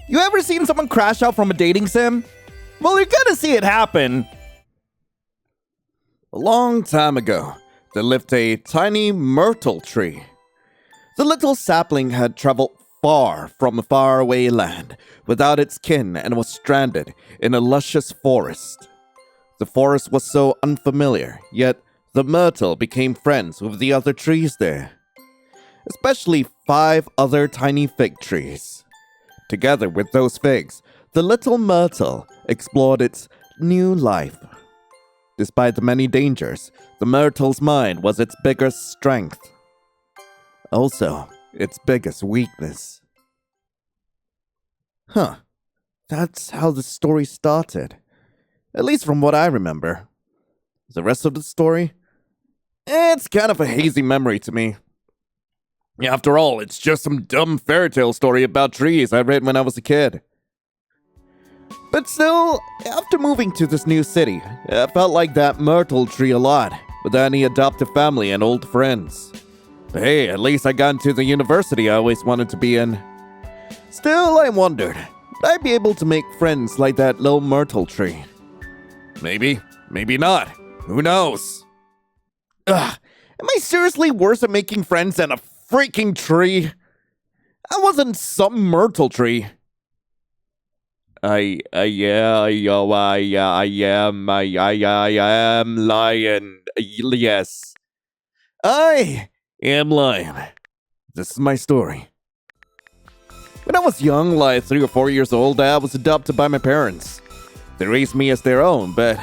You ever seen someone crash out from a dating sim? Well, you're gonna see it happen. A long time ago, there lived a tiny myrtle tree. The little sapling had traveled far from a faraway land without its kin and was stranded in a luscious forest. The forest was so unfamiliar, yet the myrtle became friends with the other trees there, especially 5 other tiny fig trees. Together with those figs, the little myrtle explored its new life. Despite the many dangers, the myrtle's mind was its biggest strength. Also, its biggest weakness. That's how the story started. At least from what I remember. The rest of the story? It's kind of a hazy memory to me. After all, it's just some dumb fairy tale story about trees I read when I was a kid. But still, after moving to this new city, I felt like that myrtle tree a lot, without any adoptive family and old friends. But hey, at least I got into the university I always wanted to be in. Still, I wondered, would I be able to make friends like that little myrtle tree? Maybe, maybe not. Who knows? Am I seriously worse at making friends than a freaking tree? I wasn't some myrtle tree. I am lion. Yes. I am lion. This is my story. When I was young, like 3 or 4 years old, I was adopted by my parents. They raised me as their own, but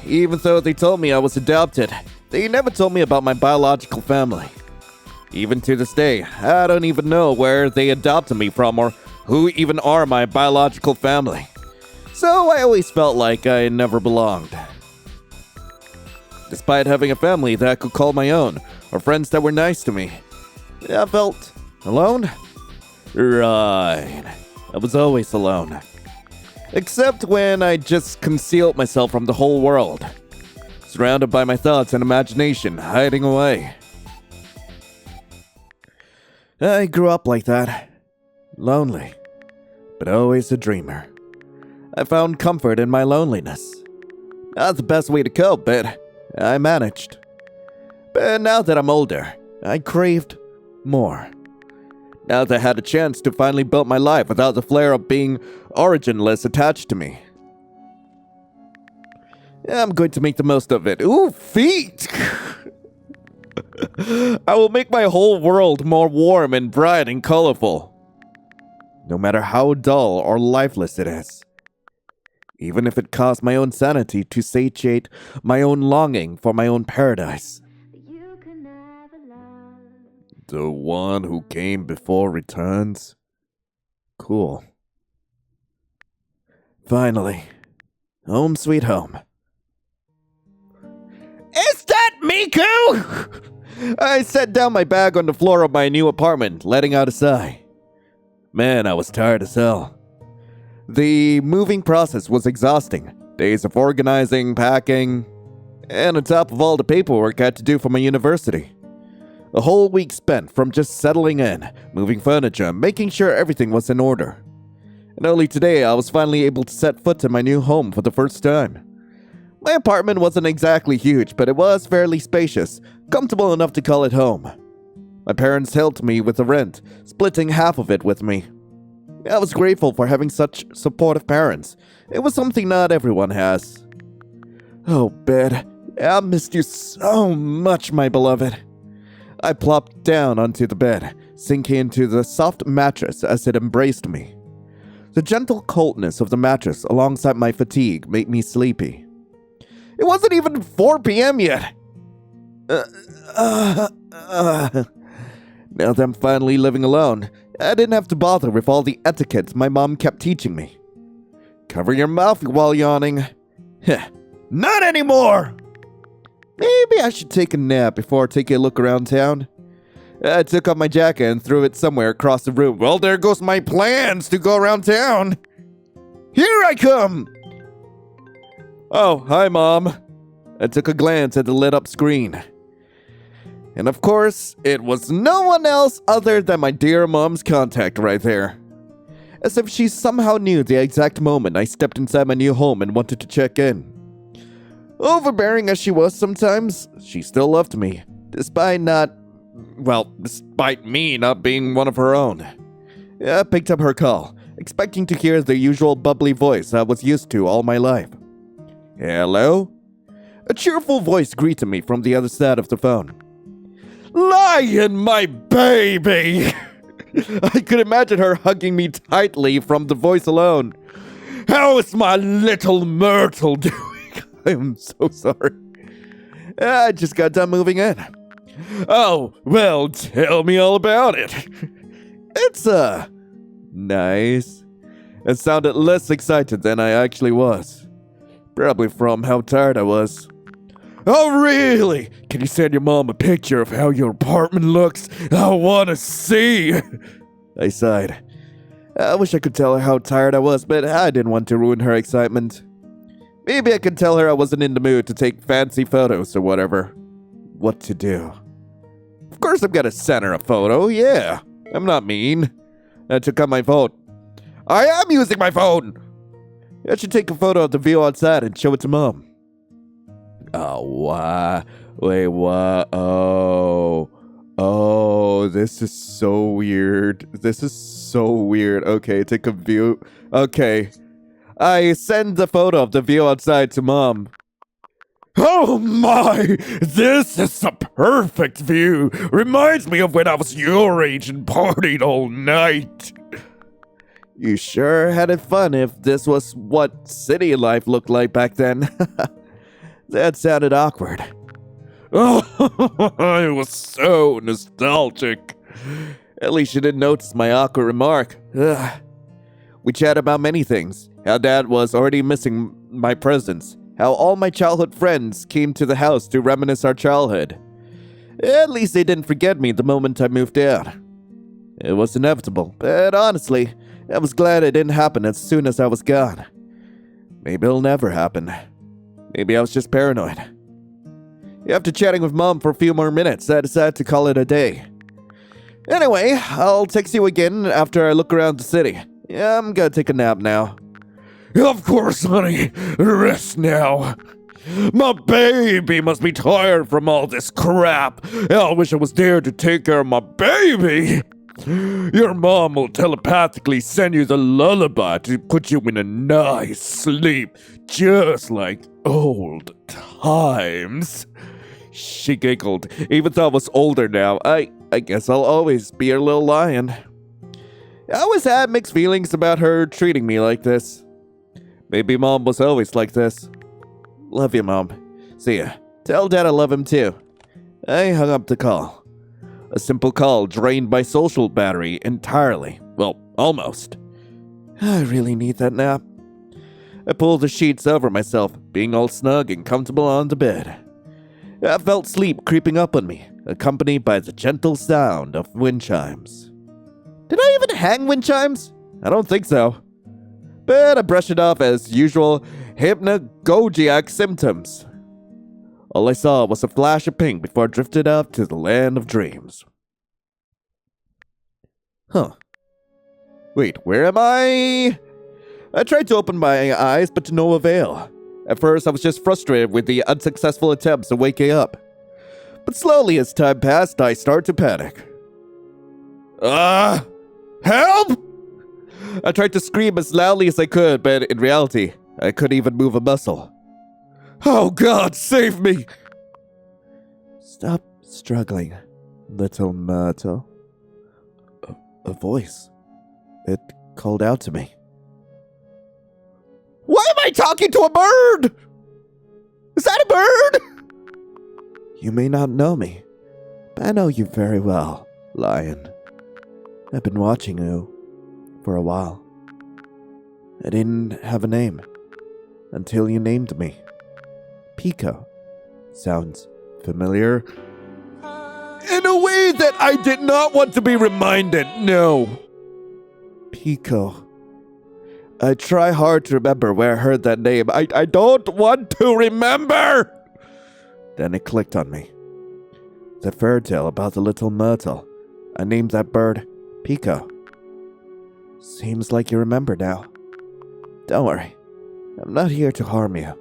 even though they told me I was adopted, they never told me about my biological family. Even to this day, I don't even know where they adopted me from or who even are my biological family. So I always felt like I never belonged. Despite having a family that I could call my own, or friends that were nice to me, I felt alone? Right. I was always alone. Except when I just concealed myself from the whole world. Surrounded by my thoughts and imagination, hiding away. I grew up like that. Lonely, but always a dreamer. I found comfort in my loneliness. Not the best way to cope, but I managed. But now that I'm older, I craved more. Now that I had a chance to finally build my life without the flare of being originless attached to me. I'm going to make the most of it. Ooh, feet! I will make my whole world more warm and bright and colorful. No matter how dull or lifeless it is. Even if it costs my own sanity to satiate my own longing for my own paradise. The one who came before returns? Cool. Finally. Home sweet home. Is that Miku? I set down my bag on the floor of my new apartment, letting out a sigh. Man, I was tired as hell. The moving process was exhausting. Days of organizing, packing, and on top of all the paperwork I had to do for my university. A whole week spent from just settling in, moving furniture, making sure everything was in order. And only today I was finally able to set foot in my new home for the first time. My apartment wasn't exactly huge, but it was fairly spacious, comfortable enough to call it home. My parents helped me with the rent, splitting half of it with me. I was grateful for having such supportive parents. It was something not everyone has. Oh, bed. I missed you so much, my beloved. I plopped down onto the bed, sinking into the soft mattress as it embraced me. The gentle coldness of the mattress alongside my fatigue made me sleepy. It wasn't even 4 p.m. yet. Now that I'm finally living alone, I didn't have to bother with all the etiquette my mom kept teaching me. Cover your mouth while yawning. Not anymore! Maybe I should take a nap before taking a look around town. I took off my jacket and threw it somewhere across the room. Well, there goes my plans to go around town. Here I come! Oh, hi, Mom. I took a glance at the lit-up screen. And of course, it was no one else other than my dear mom's contact right there. as if she somehow knew the exact moment I stepped inside my new home and wanted to check in. Overbearing as she was sometimes, she still loved me, despite me not being one of her own. I picked up her call, expecting to hear the usual bubbly voice I was used to all my life. Hello? A cheerful voice greeted me from the other side of the phone. Lion, my baby! I could imagine her hugging me tightly from the voice alone. How is my little Myrtle doing? I'm so sorry. I just got done moving in. Oh, well, tell me all about it. It's, nice. It sounded less excited than I actually was. Probably from how tired I was. Oh, really? Can you send your mom a picture of how your apartment looks? I want to see. I sighed. I wish I could tell her how tired I was, but I didn't want to ruin her excitement. Maybe I could tell her I wasn't in the mood to take fancy photos or whatever. What to do? Of course I'm gonna send her a photo, yeah. I'm not mean. I took out my phone. I am using my phone! I should take a photo of the view outside and show it to Mom. Oh, what? Wait, what? Oh, this is so weird. Okay, take a view. Okay. I send the photo of the view outside to Mom. Oh my! This is a perfect view! Reminds me of when I was your age and partied all night. You sure had it fun if this was what city life looked like back then. That sounded awkward. Oh, it was so nostalgic. At least you didn't notice my awkward remark. Ugh. We chat about many things. How Dad was already missing my presence. How all my childhood friends came to the house to reminisce our childhood. At least they didn't forget me the moment I moved out. It was inevitable, but honestly, I was glad it didn't happen as soon as I was gone. Maybe it'll never happen. Maybe I was just paranoid. After chatting with Mom for a few more minutes, I decided to call it a day. Anyway, I'll text you again after I look around the city. Yeah, I'm gonna take a nap now. Of course, honey. Rest now. My baby must be tired from all this crap. I wish I was there to take care of my baby. Your mom will telepathically send you the lullaby to put you in a nice sleep, just like old times. She giggled, even though I was older now. I guess I'll always be her little lion. I always had mixed feelings about her treating me like this. Maybe Mom was always like this. Love you, Mom. See ya. Tell Dad I love him too. I hung up the call. A simple call drained my social battery entirely. Well, almost. I really need that nap. I pulled the sheets over myself, being all snug and comfortable on the bed. I felt sleep creeping up on me, accompanied by the gentle sound of wind chimes. Did I even hang wind chimes? I don't think so. But I brushed it off as usual hypnagogiac symptoms. All I saw was a flash of pink before I drifted off to the land of dreams. Huh. Wait, where am I? I tried to open my eyes, but to no avail. At first, I was just frustrated with the unsuccessful attempts of waking up. But slowly as time passed, I started to panic. Help! I tried to scream as loudly as I could, but in reality, I couldn't even move a muscle. Oh God, save me! Stop struggling, little Myrtle. A voice. It called out to me. Why am I talking to a bird? Is that a bird? You may not know me, but I know you very well, Lion. I've been watching you for a while. I didn't have a name until you named me. Pico. Sounds familiar? In a way that I did not want to be reminded, no. Pico. I try hard to remember where I heard that name. I don't want to remember! Then it clicked on me. The fairy tale about the little Myrtle. I named that bird Pico. Seems like you remember now. Don't worry. I'm not here to harm you.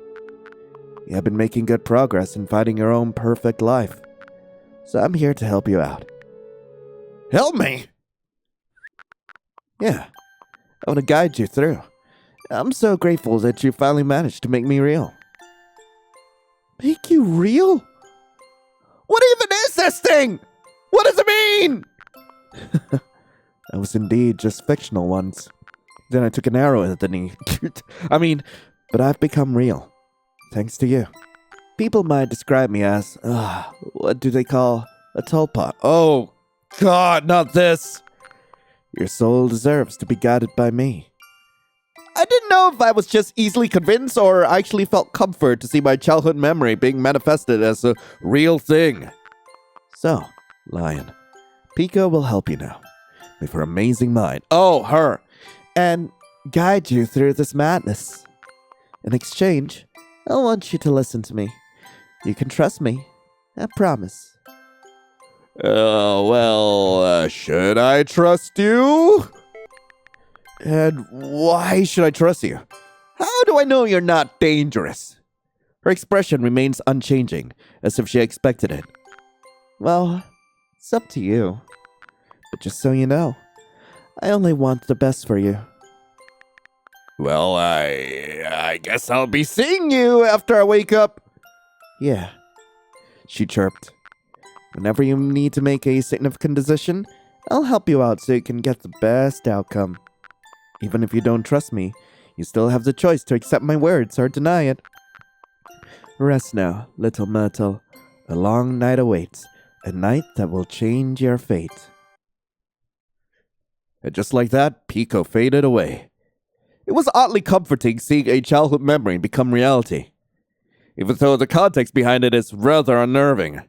You have been making good progress in finding your own perfect life. So I'm here to help you out. Help me? Yeah. I want to guide you through. I'm so grateful that you finally managed to make me real. Make you real? What even is this thing? What does it mean? I was indeed just fictional once. Then I took an arrow at the knee. But I've become real. Thanks to you. People might describe me as, what do they call a tulpa? Oh, God, not this. Your soul deserves to be guided by me. I didn't know if I was just easily convinced or I actually felt comfort to see my childhood memory being manifested as a real thing. So, Lion, Pico will help you now with her amazing mind. Oh, her. And guide you through this madness. In exchange, I want you to listen to me. You can trust me. I promise. Should I trust you? And why should I trust you? How do I know you're not dangerous? Her expression remains unchanging, as if she expected it. Well, it's up to you. But just so you know, I only want the best for you. Well, I guess I'll be seeing you after I wake up. Yeah, she chirped. Whenever you need to make a significant decision, I'll help you out so you can get the best outcome. Even if you don't trust me, you still have the choice to accept my words or deny it. Rest now, little myrtle. A long night awaits, a night that will change your fate. And just like that, Pico faded away. It was oddly comforting seeing a childhood memory become reality, even though the context behind it is rather unnerving.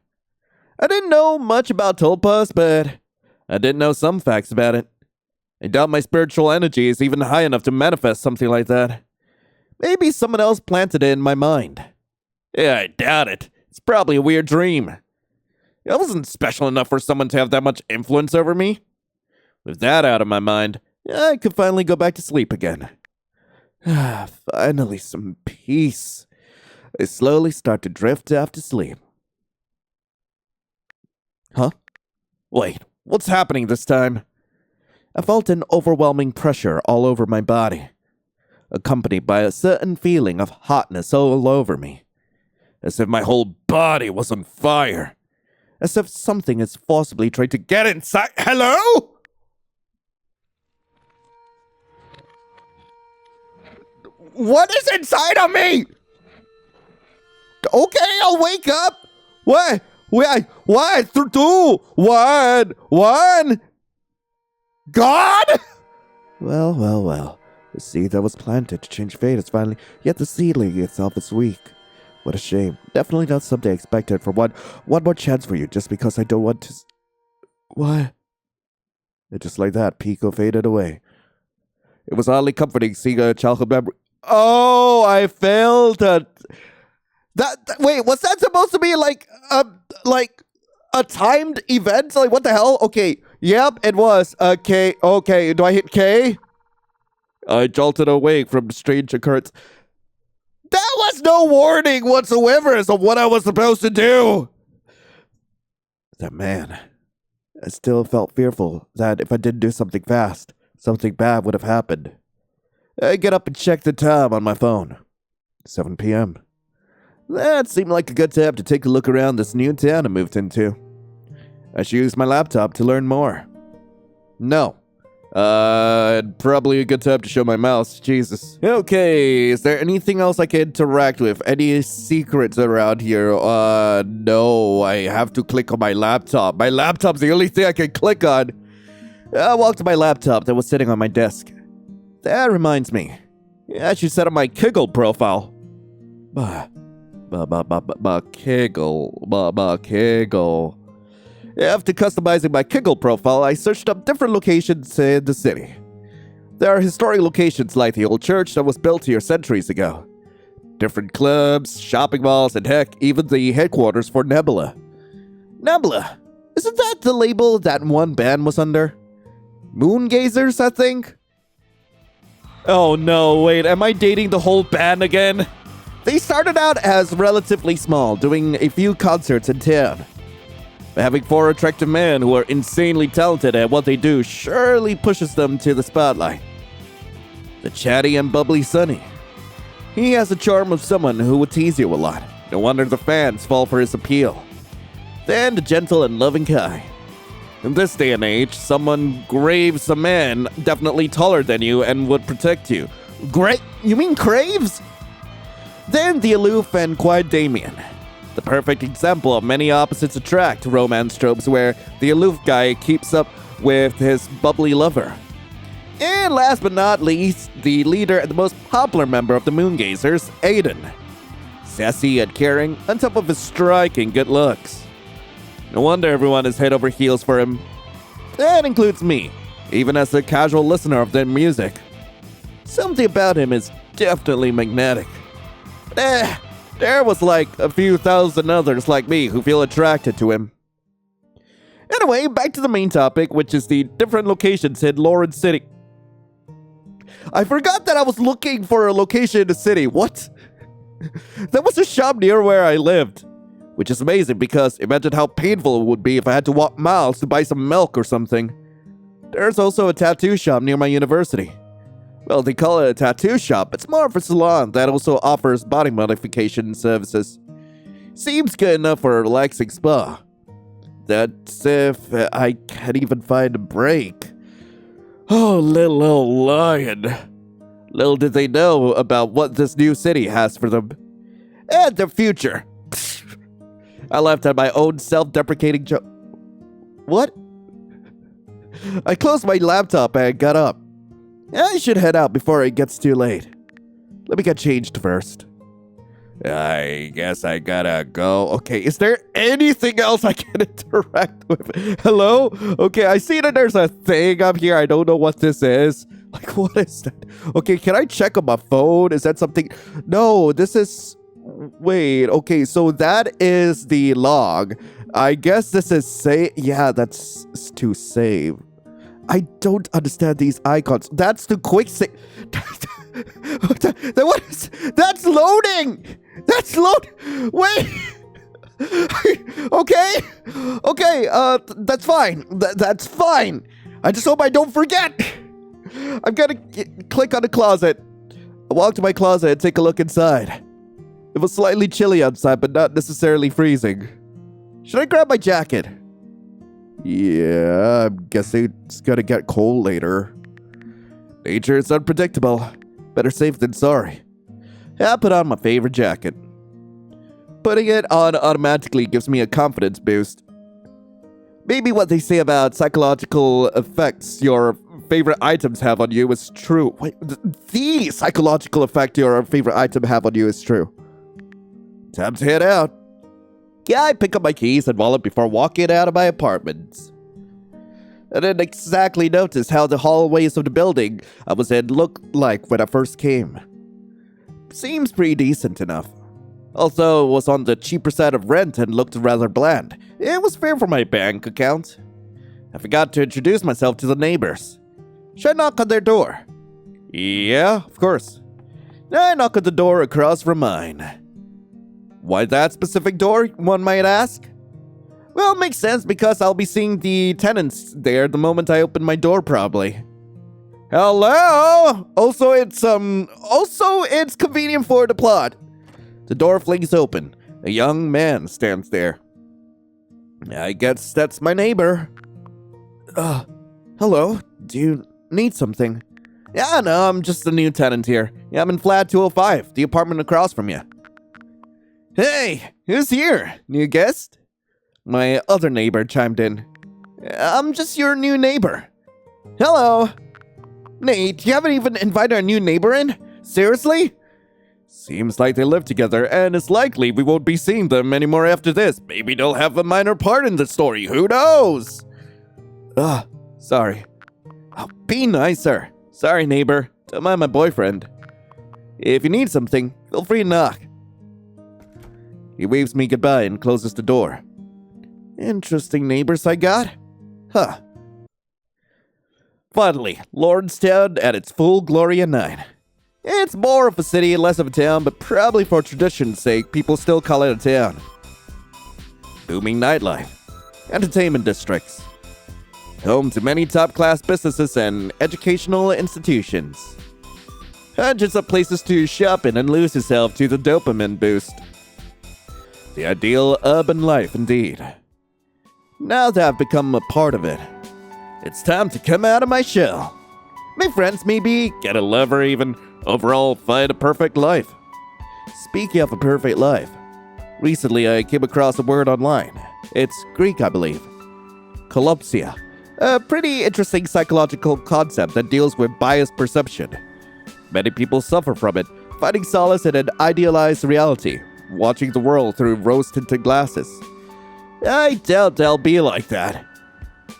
I didn't know much about tulpas, but I did know some facts about it. I doubt my spiritual energy is even high enough to manifest something like that. Maybe someone else planted it in my mind. Yeah, I doubt it. It's probably a weird dream. I wasn't special enough for someone to have that much influence over me. With that out of my mind, I could finally go back to sleep again. Finally, some peace. I slowly start to drift off to sleep. Huh? Wait, what's happening this time? I felt an overwhelming pressure all over my body, accompanied by a certain feeling of hotness all over me. As if my whole body was on fire. As if something is forcibly trying to Get inside. Hello? What is inside of me? Okay, I'll wake up. What? What? 3, 2, 1, 1. God? Well. The seed that was planted to change fate is finally, yet the seedling itself is weak. What a shame. Definitely not something I expected for one more chance for you just because I don't want to... What? And just like that, Pico faded away. It was oddly comforting seeing a childhood memory. Oh, I failed to... Wait, was that supposed to be like a timed event? Like, what the hell? Okay, yep, it was. Okay, do I hit K? I jolted awake from the strange occurrence. That was no warning whatsoever as to what I was supposed to do. That man. I still felt fearful that if I didn't do something fast, something bad would have happened. I get up and check the time on my phone. 7 p.m. That seemed like a good time to take a look around this new town I moved into. I should use my laptop to learn more. No. Probably a good time to show my mouse. Jesus. Okay, is there anything else I can interact with? Any secrets around here? No, I have to click on my laptop. My laptop's the only thing I can click on. I walked to my laptop that was sitting on my desk. That reminds me. I should set up my Kiggle profile. Kiggle. After customizing my Kiggle profile, I searched up different locations in the city. There are historic locations like the old church that was built here centuries ago. Different clubs, shopping malls, and heck, even the headquarters for Nebula. Nebula? Isn't that the label that one band was under? Moongazers, I think? Oh no, wait, am I dating the whole band again? They started out as relatively small, doing a few concerts in town. But having 4 attractive men who are insanely talented at what they do surely pushes them to the spotlight. The chatty and bubbly Sonny. He has the charm of someone who would tease you a lot. No wonder the fans fall for his appeal. Then the gentle and loving Kai. In this day and age, someone craves a man definitely taller than you and would protect you. You mean craves? Then the aloof and quiet Damien. The perfect example of many opposites attract romance tropes where the aloof guy keeps up with his bubbly lover. And last but not least, the leader and the most popular member of the Moongazers, Aiden. Sassy and caring, on top of his striking good looks. No wonder everyone is head over heels for him. That includes me, even as a casual listener of their music. Something about him is definitely magnetic. There was like a few thousand others like me who feel attracted to him. Anyway, back to the main topic, which is the different locations in Lawrence City. I forgot that I was looking for a location in the city. What? There was a shop near where I lived. Which is amazing because imagine how painful it would be if I had to walk miles to buy some milk or something. There's also a tattoo shop near my university. Well, they call it a tattoo shop. It's more of a salon that also offers body modification services. Seems good enough for a relaxing spa. That's if I can't even find a break. Oh, little old lion. Little did they know about what this new city has for them. And their future. I laughed at my own self-deprecating joke. What? I closed my laptop and got up. I should head out before it gets too late. Let me get changed first. I guess I gotta go. Okay, is there anything else I can interact with? Hello? Okay, I see that there's a thing up here. I don't know what this is. Like, what is that? Okay, can I check on my phone? Is that something? No, this is... Wait, okay, so that is the log. I guess this is save. Yeah, that's to save. I don't understand these icons. That's the quick save. What is... That's loading! That's load... Wait! Okay, that's fine. That's fine. I just hope I don't forget. I'm gonna click on the closet. I walk to my closet and take a look inside. It was slightly chilly outside, but not necessarily freezing. Should I grab my jacket? Yeah, I'm guessing it's gonna get cold later. Nature is unpredictable. Better safe than sorry. I put on my favorite jacket. Putting it on automatically gives me a confidence boost. Maybe what they say about psychological effects your favorite items have on you is true. Wait, the psychological effect your favorite item have on you is true. Time to head out. Yeah, I pick up my keys and wallet before walking out of my apartment. I didn't exactly notice how the hallways of the building I was in looked like when I first came. Seems pretty decent enough. Also, it was on the cheaper side of rent and looked rather bland. It was fair for my bank account. I forgot to introduce myself to the neighbors. Should I knock on their door? Yeah, of course. I knock on the door across from mine. Why that specific door, one might ask? Well, it makes sense because I'll be seeing the tenants there the moment I open my door, probably. Hello? Also, it's convenient for the plot. The door flings open. A young man stands there. I guess that's my neighbor. Hello? Do you need something? Yeah, no, I'm just a new tenant here. Yeah, I'm in flat 205, the apartment across from you. Hey, who's here? New guest? My other neighbor chimed in. I'm just your new neighbor. Hello. Nate, you haven't even invited our new neighbor in? Seriously? Seems like they live together, and it's likely we won't be seeing them anymore after this. Maybe they'll have a minor part in the story, who knows? Sorry. Oh, be nicer. Sorry, neighbor. Don't mind my boyfriend. If you need something, feel free to knock. He waves me goodbye and closes the door. Interesting neighbors I got. Huh. Finally, Lawrencetown at its full glory at night. It's more of a city and less of a town, but probably for tradition's sake, people still call it a town. Booming nightlife, entertainment districts, home to many top-class businesses and educational institutions. Hundreds of places to shop in and lose yourself to the dopamine boost. The ideal urban life, indeed. Now that I've become a part of it, it's time to come out of my shell. Make friends, maybe, get a lover even, overall find a perfect life. Speaking of a perfect life, recently I came across a word online. It's Greek, I believe. Kalopsia. A pretty interesting psychological concept that deals with biased perception. Many people suffer from it, finding solace in an idealized reality, watching the world through rose-tinted glasses. I doubt I'll be like that.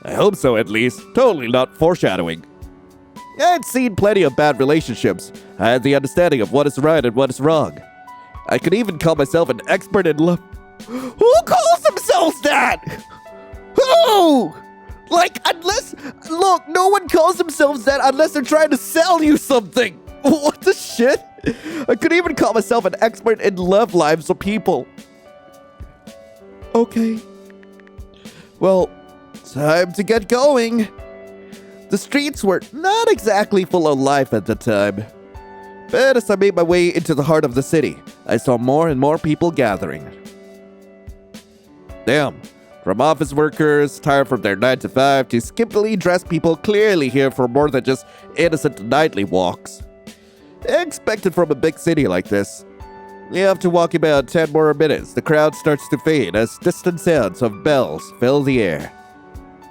I hope so, at least. Totally not foreshadowing. I'd seen plenty of bad relationships. I had the understanding of what is right and what is wrong. I could even call myself an expert in love. Who calls themselves that? Who? Look, no one calls themselves that unless they're trying to sell you something. What the shit? I could even call myself an expert in love lives of people. Okay. Well, time to get going. The streets were not exactly full of life at the time. But as I made my way into the heart of the city, I saw more and more people gathering. Damn. From office workers, tired from their 9 to 5, to skimpily dressed people clearly here for more than just innocent nightly walks. Expected from a big city like this. After walking about 10 more minutes, the crowd starts to fade as distant sounds of bells fill the air.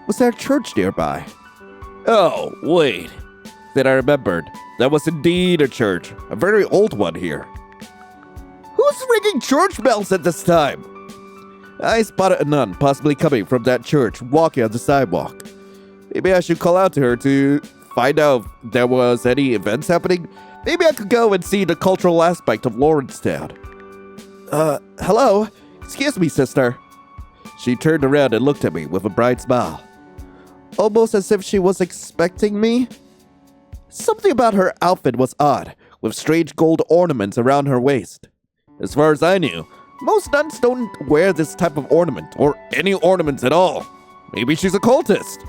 Was there a church nearby? Oh, wait. Then I remembered. That was indeed a church. A very old one here. Who's ringing church bells at this time? I spotted a nun possibly coming from that church, walking on the sidewalk. Maybe I should call out to her to find out if there was any events happening. Maybe I could go and see the cultural aspect of Lawrencetown. Hello? Excuse me, sister. She turned around and looked at me with a bright smile. Almost as if she was expecting me. Something about her outfit was odd, with strange gold ornaments around her waist. As far as I knew, most nuns don't wear this type of ornament, or any ornaments at all. Maybe she's a cultist.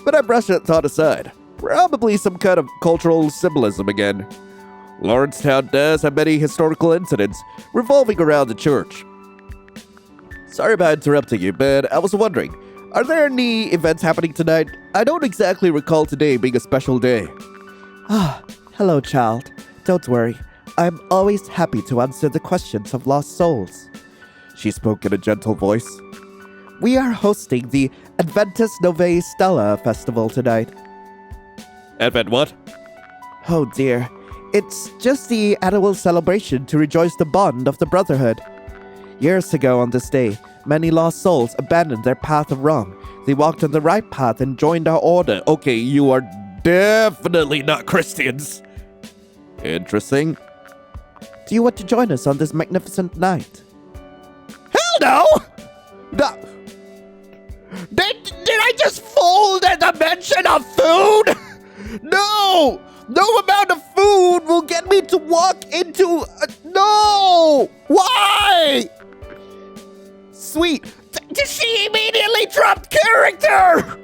But I brushed that thought aside. Probably some kind of cultural symbolism again. Lawrencetown does have many historical incidents revolving around the church. Sorry about interrupting you, but I was wondering, are there any events happening tonight? I don't exactly recall today being a special day. Hello, child. Don't worry. I'm always happy to answer the questions of lost souls. She spoke in a gentle voice. We are hosting the Adventus Novae Stella Festival tonight. Advent what? Oh dear. It's just the annual celebration to rejoice the bond of the Brotherhood. Years ago on this day, many lost souls abandoned their path of wrong. They walked on the right path and joined our order. Okay, you are definitely not Christians. Interesting. Do you want to join us on this magnificent night? Hell no! No. Did I just fold at the mention of food? No! No amount of food will get me to walk into... No! Why? Sweet. She immediately dropped character!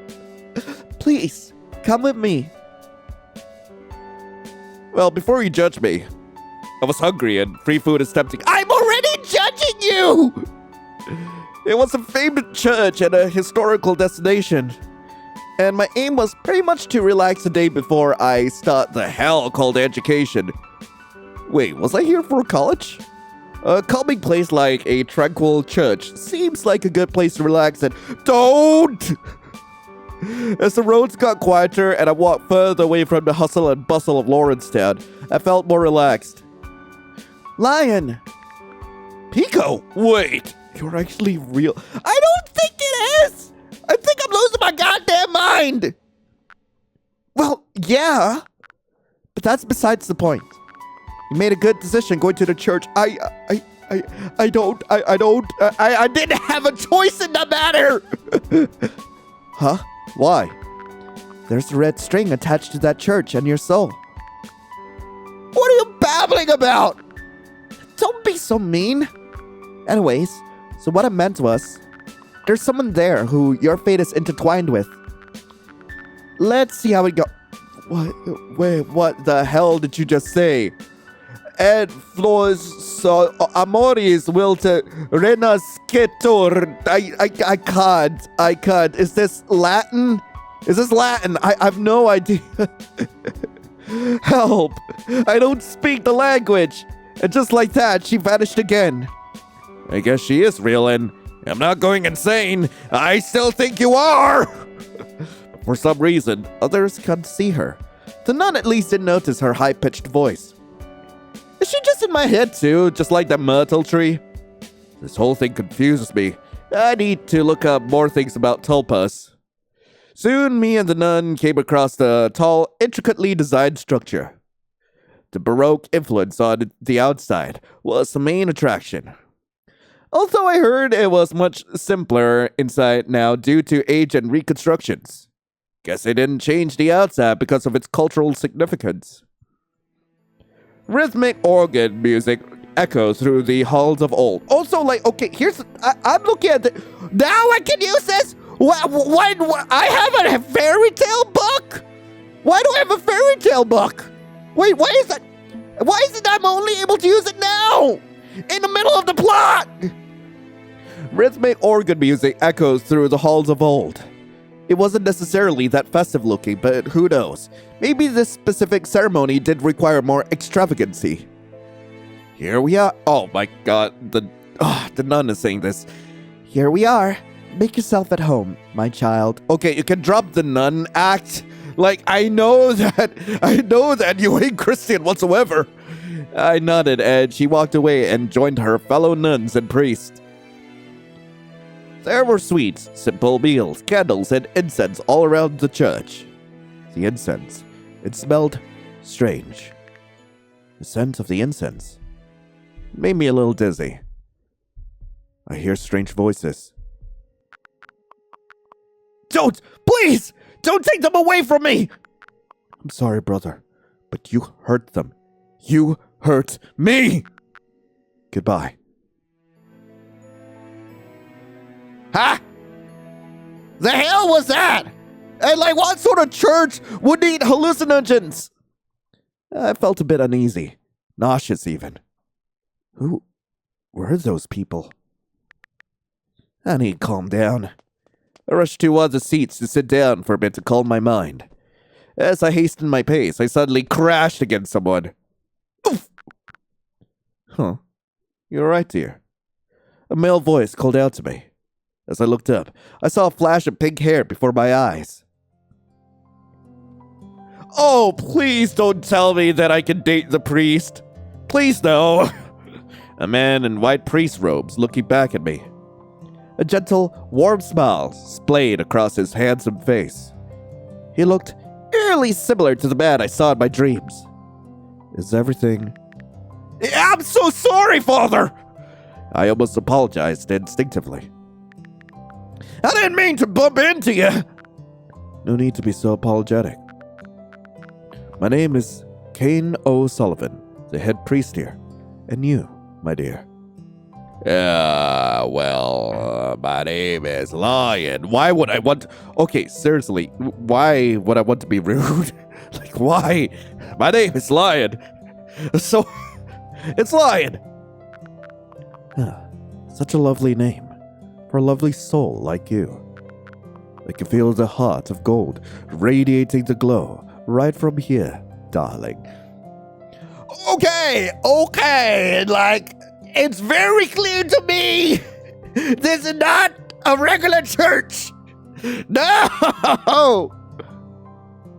Please, come with me. Well, before you judge me, I was hungry and free food is tempting. I'm already judging you! It was a famed church and a historical destination. And my aim was pretty much to relax the day before I start the hell called education. Wait, was I here for college? A calming place like a tranquil church seems like a good place to relax and don't! As the roads got quieter and I walked further away from the hustle and bustle of Lawrencetown, I felt more relaxed. Lion! Pico, wait, you're actually real. I don't think it is! I think I'm losing my goddamn mind! Well, yeah, but that's besides the point. You made a good decision going to the church. I didn't have a choice in the matter! Huh? Why? There's a red string attached to that church and your soul. What are you babbling about? Don't be so mean. Anyways, so what I meant was, there's someone there who your fate is intertwined with. Let's see how it goes. Wait, what the hell did you just say? Ed Flores so Amoris will to renascitur. I can't. Is this Latin? I've no idea. Help! I don't speak the language. And just like that, she vanished again. I guess she is real, and I'm not going insane. I still think you are. For some reason, Others can't see her. The nun at least didn't notice her high-pitched voice. is she just in my head too, just like that myrtle tree? This whole thing confuses me. I need to look up more things about tulpas. Soon, me and the nun came across the tall, intricately designed structure. The Baroque influence on the outside was the main attraction. Although I heard it was much simpler inside now due to age and reconstructions. Guess they didn't change the outside because of its cultural significance. Rhythmic organ music echoes through the halls of old. Also, okay, I'm looking at it. Now I can use this? Why I have a fairy tale book? Why do I have a fairy tale book? Wait, why is that? Why is it I'm only able to use it now? In the middle of the plot! Rhythmic organ music echoes through the halls of old. It wasn't necessarily that festive looking, but who knows? Maybe this specific ceremony did require more extravagancy. Here we are. Oh my god, the nun is saying this. Here we are. Make yourself at home, my child. Okay, you can drop the nun act. Like, I know that you ain't Christian whatsoever. I nodded and she walked away and joined her fellow nuns and priests. There were sweets, simple meals, candles, and incense all around the church. The incense, it smelled strange. The scent of the incense made me a little dizzy. I hear strange voices. Please, don't take them away from me! I'm sorry, brother, but you hurt them. You hurt me! Goodbye. Ha! The hell was that? And what sort of church would need hallucinogens? I felt a bit uneasy, nauseous even. Who were those people? I need to calm down. I rushed to one of the seats to sit down for a bit to calm my mind. As I hastened my pace, I suddenly crashed against someone. Oof! Huh. You're right, dear. A male voice called out to me. As I looked up, I saw a flash of pink hair before my eyes. Oh, please don't tell me that I can date the priest. Please no. A man in white priest robes looking back at me. A gentle, warm smile splayed across his handsome face. He looked eerily similar to the man I saw in my dreams. Is everything... I'm so sorry, Father! I almost apologized instinctively. I didn't mean to bump into you! No need to be so apologetic. My name is Cain O'Sullivan, the head priest here. And you, my dear? My name is Lion. Why would I want... Okay, seriously, why would I want to be rude? Why? My name is Lion. So, it's Lion. Such a lovely name. For a lovely soul like you. I can feel the heart of gold radiating the glow right from here, darling. Okay, it's very clear to me this is not a regular church. No!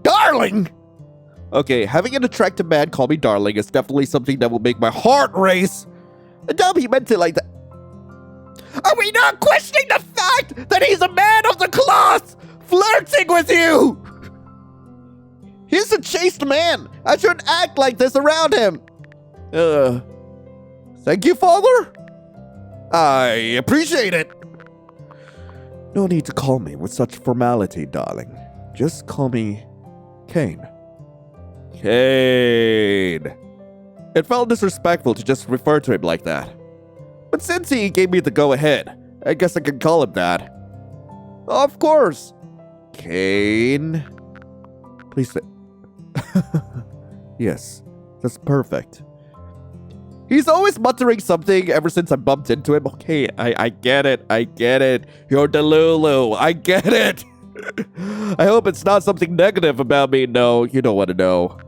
Darling! Okay, having an attractive man call me darling is definitely something that will make my heart race. And don't be meant to like that. Are we not questioning the fact that he's a man of the cloth flirting with you? He's a chaste man. I shouldn't act like this around him. Thank you, Father. I appreciate it. No need to call me with such formality, darling. Just call me Kane. Kane. It felt disrespectful to just refer to him like that. But since he gave me the go-ahead, I guess I can call him that. Of course. Kane. Please say. Yes, that's perfect. He's always muttering something ever since I bumped into him. Okay, I get it. You're Delulu. I get it. I hope it's not something negative about me. No, you don't want to know.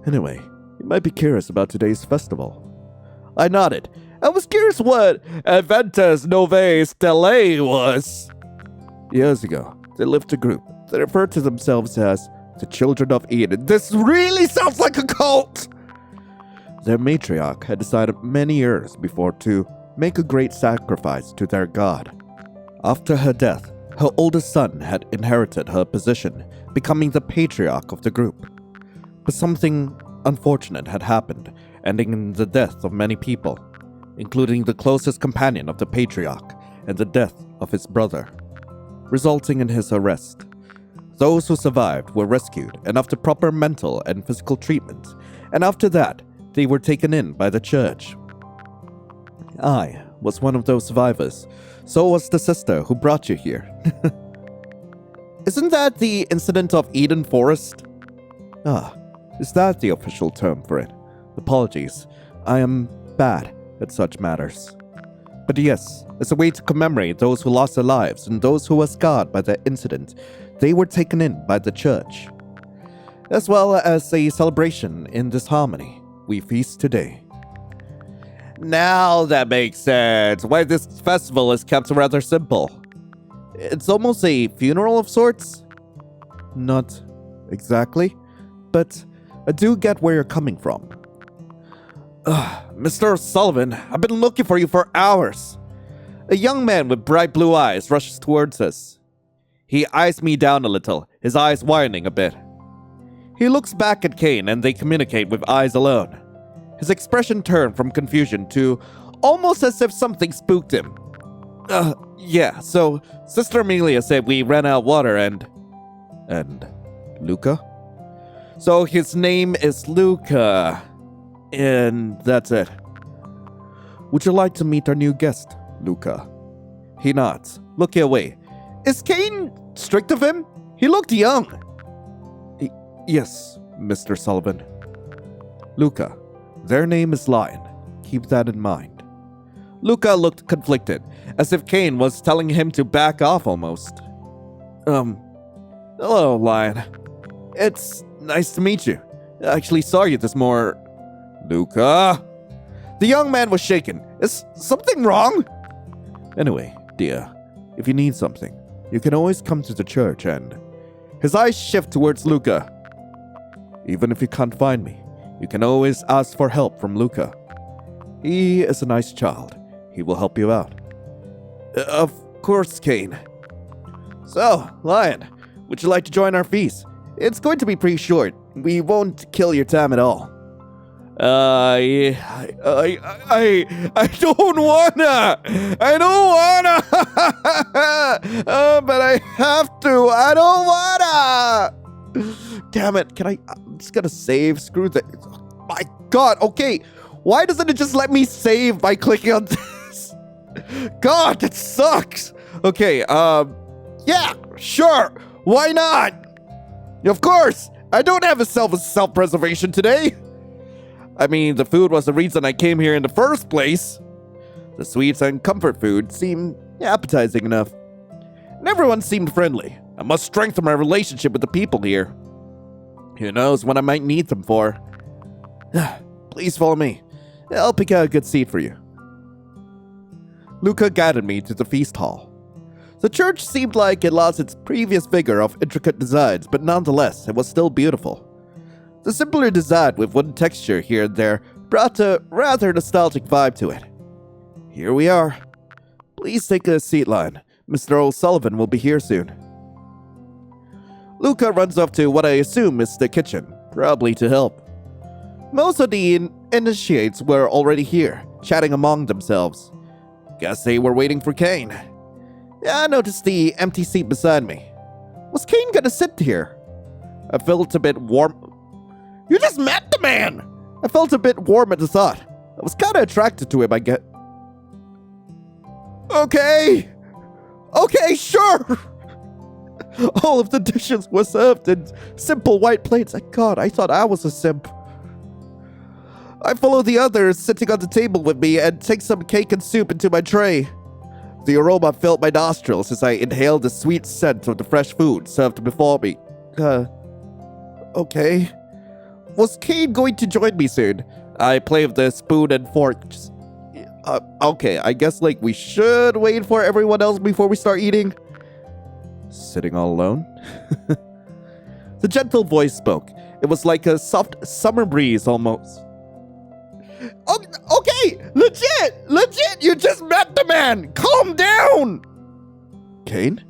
Anyway, you might be curious about today's festival. I nodded. I was curious what Adventus Novae Stellae was. Years ago, they lived a group that referred to themselves as the Children of Eden. This really sounds like a cult! Their matriarch had decided many years before to make a great sacrifice to their god. After her death, her oldest son had inherited her position, becoming the patriarch of the group. But something unfortunate had happened, ending in the death of many people, including the closest companion of the patriarch and the death of his brother, resulting in his arrest. Those who survived were rescued and after proper mental and physical treatment, and after that, they were taken in by the church. I was one of those survivors. So was the sister who brought you here. Isn't that the incident of Eden Forest? Ah, is that the official term for it? Apologies, I am bad at such matters. But yes, as a way to commemorate those who lost their lives and those who were scarred by the incident, they were taken in by the church. As well as a celebration in this harmony, we feast today. Now that makes sense. Why this festival is kept rather simple. It's almost a funeral of sorts. Not exactly, but I do get where you're coming from. Mr. Sullivan, I've been looking for you for hours. A young man with bright blue eyes rushes towards us. He eyes me down a little, his eyes widening a bit. He looks back at Kane and they communicate with eyes alone. His expression turned from confusion to almost as if something spooked him. Yeah, so Sister Amelia said we ran out of water and Luca? So his name is Luca. And that's it. Would you like to meet our new guest, Luca? He nods, looking away. Is Kane strict of him? He looked young. Yes, Mr. Sullivan. Luca, their name is Lion. Keep that in mind. Luca looked conflicted, as if Kane was telling him to back off almost. Hello, Lion. It's nice to meet you. I actually saw you this morning. Luca? The young man was shaken. Is something wrong? Anyway, dear, if you need something, you can always come to the church and... His eyes shift towards Luca. Even if you can't find me, you can always ask for help from Luca. He is a nice child. He will help you out. Of course, Kane. So, Lion, would you like to join our feast? It's going to be pretty short. We won't kill your time at all. I don't wanna! I don't wanna! But I have to! I don't wanna! Damn it, I'm just gonna save, screw that. My god, okay. Why doesn't it just let me save by clicking on this? God, that sucks! Okay, yeah, sure, why not? Of course, I don't have a self-preservation today. I mean, the food was the reason I came here in the first place. The sweets and comfort food seemed appetizing enough. And everyone seemed friendly. I must strengthen my relationship with the people here. Who knows what I might need them for. Please follow me. I'll pick out a good seat for you. Luca guided me to the feast hall. The church seemed like it lost its previous vigor of intricate designs, but nonetheless, it was still beautiful. The simpler design with wooden texture here and there brought a rather nostalgic vibe to it. Here we are. Please take a seat, Lion. Mr. O'Sullivan will be here soon. Luca runs off to what I assume is the kitchen, probably to help. Most of the initiates were already here, chatting among themselves. Guess they were waiting for Kane. I noticed the empty seat beside me. Was Cain gonna sit here? I felt a bit warm. You just met the man! I felt a bit warm at the thought. I was kinda attracted to him, I get. Okay, sure! All of the dishes were served in simple white plates. God, I thought I was a simp. I followed the others sitting on the table with me and take some cake and soup into my tray. The aroma filled my nostrils as I inhaled the sweet scent of the fresh food served before me. Okay. Was Cain going to join me soon? I play with the spoon and fork. Okay, I guess we should wait for everyone else before we start eating. Sitting all alone? The gentle voice spoke. It was like a soft summer breeze almost. Okay, legit, you just met the man. Calm down. Cain?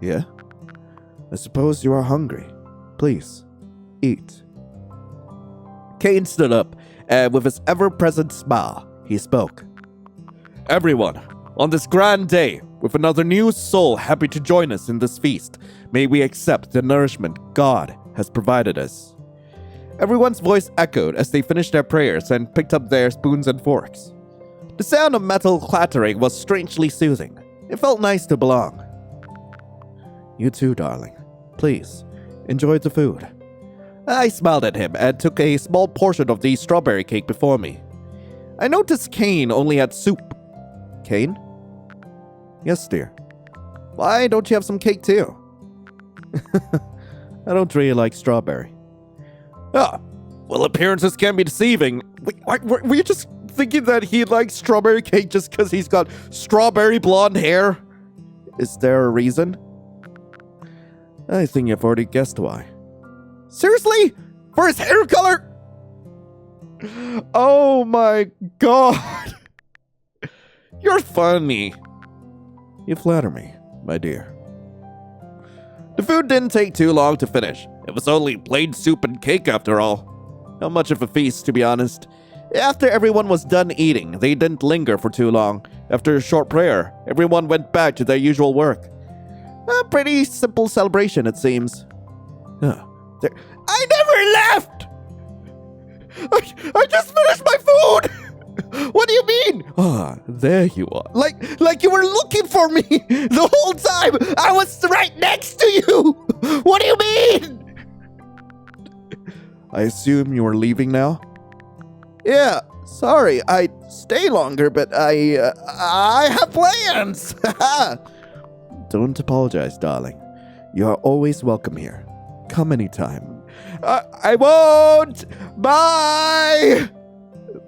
Yeah? I suppose you are hungry. Please, eat. Cain stood up, and with his ever-present smile, he spoke. Everyone, on this grand day, with another new soul happy to join us in this feast, may we accept the nourishment God has provided us. Everyone's voice echoed as they finished their prayers and picked up their spoons and forks. The sound of metal clattering was strangely soothing. It felt nice to belong. You too, darling. Please, enjoy the food. I smiled at him and took a small portion of the strawberry cake before me. I noticed Cain only had soup. Cain? Yes, dear. Why don't you have some cake too? I don't really like strawberry. Ah, well, appearances can be deceiving. Were you just thinking that he likes strawberry cake just because he's got strawberry blonde hair? Is there a reason? I think you've already guessed why. Seriously? For his hair color? Oh my god. You're funny. You flatter me, my dear. The food didn't take too long to finish. It was only plain soup and cake after all. Not much of a feast, to be honest. After everyone was done eating, they didn't linger for too long. After a short prayer, everyone went back to their usual work. A pretty simple celebration, it seems. I never left! I just finished my food! What do you mean? Ah, there you are. Like you were looking for me the whole time! I was right next to you! What do you mean? I assume you are leaving now? Yeah, sorry, I'd stay longer, but I have plans! Don't apologize, darling. You are always welcome here. Come anytime. I won't! Bye!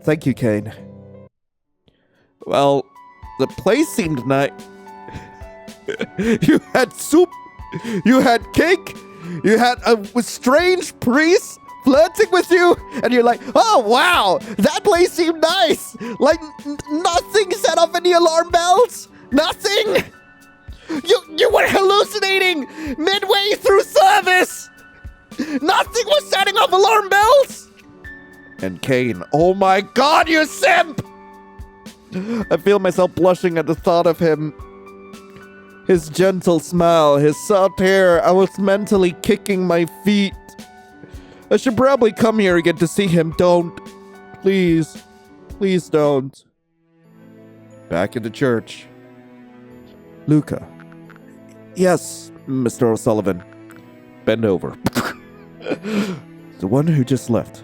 Thank you, Cain. Well, the place seemed nice. You had soup, you had cake, you had a strange priest flirting with you, and you're like, oh wow, that place seemed nice. Like, nothing set off any alarm bells? Nothing? You were hallucinating midway through service! Nothing was setting off alarm bells! And Cain, oh my god, you simp! I feel myself blushing at the thought of him. His gentle smile, his soft hair, I was mentally kicking my feet. I should probably come here again to see him. Don't. Please. Please don't. Back in the church. Luca. Yes, Mr. O'Sullivan. Bend over. The one who just left.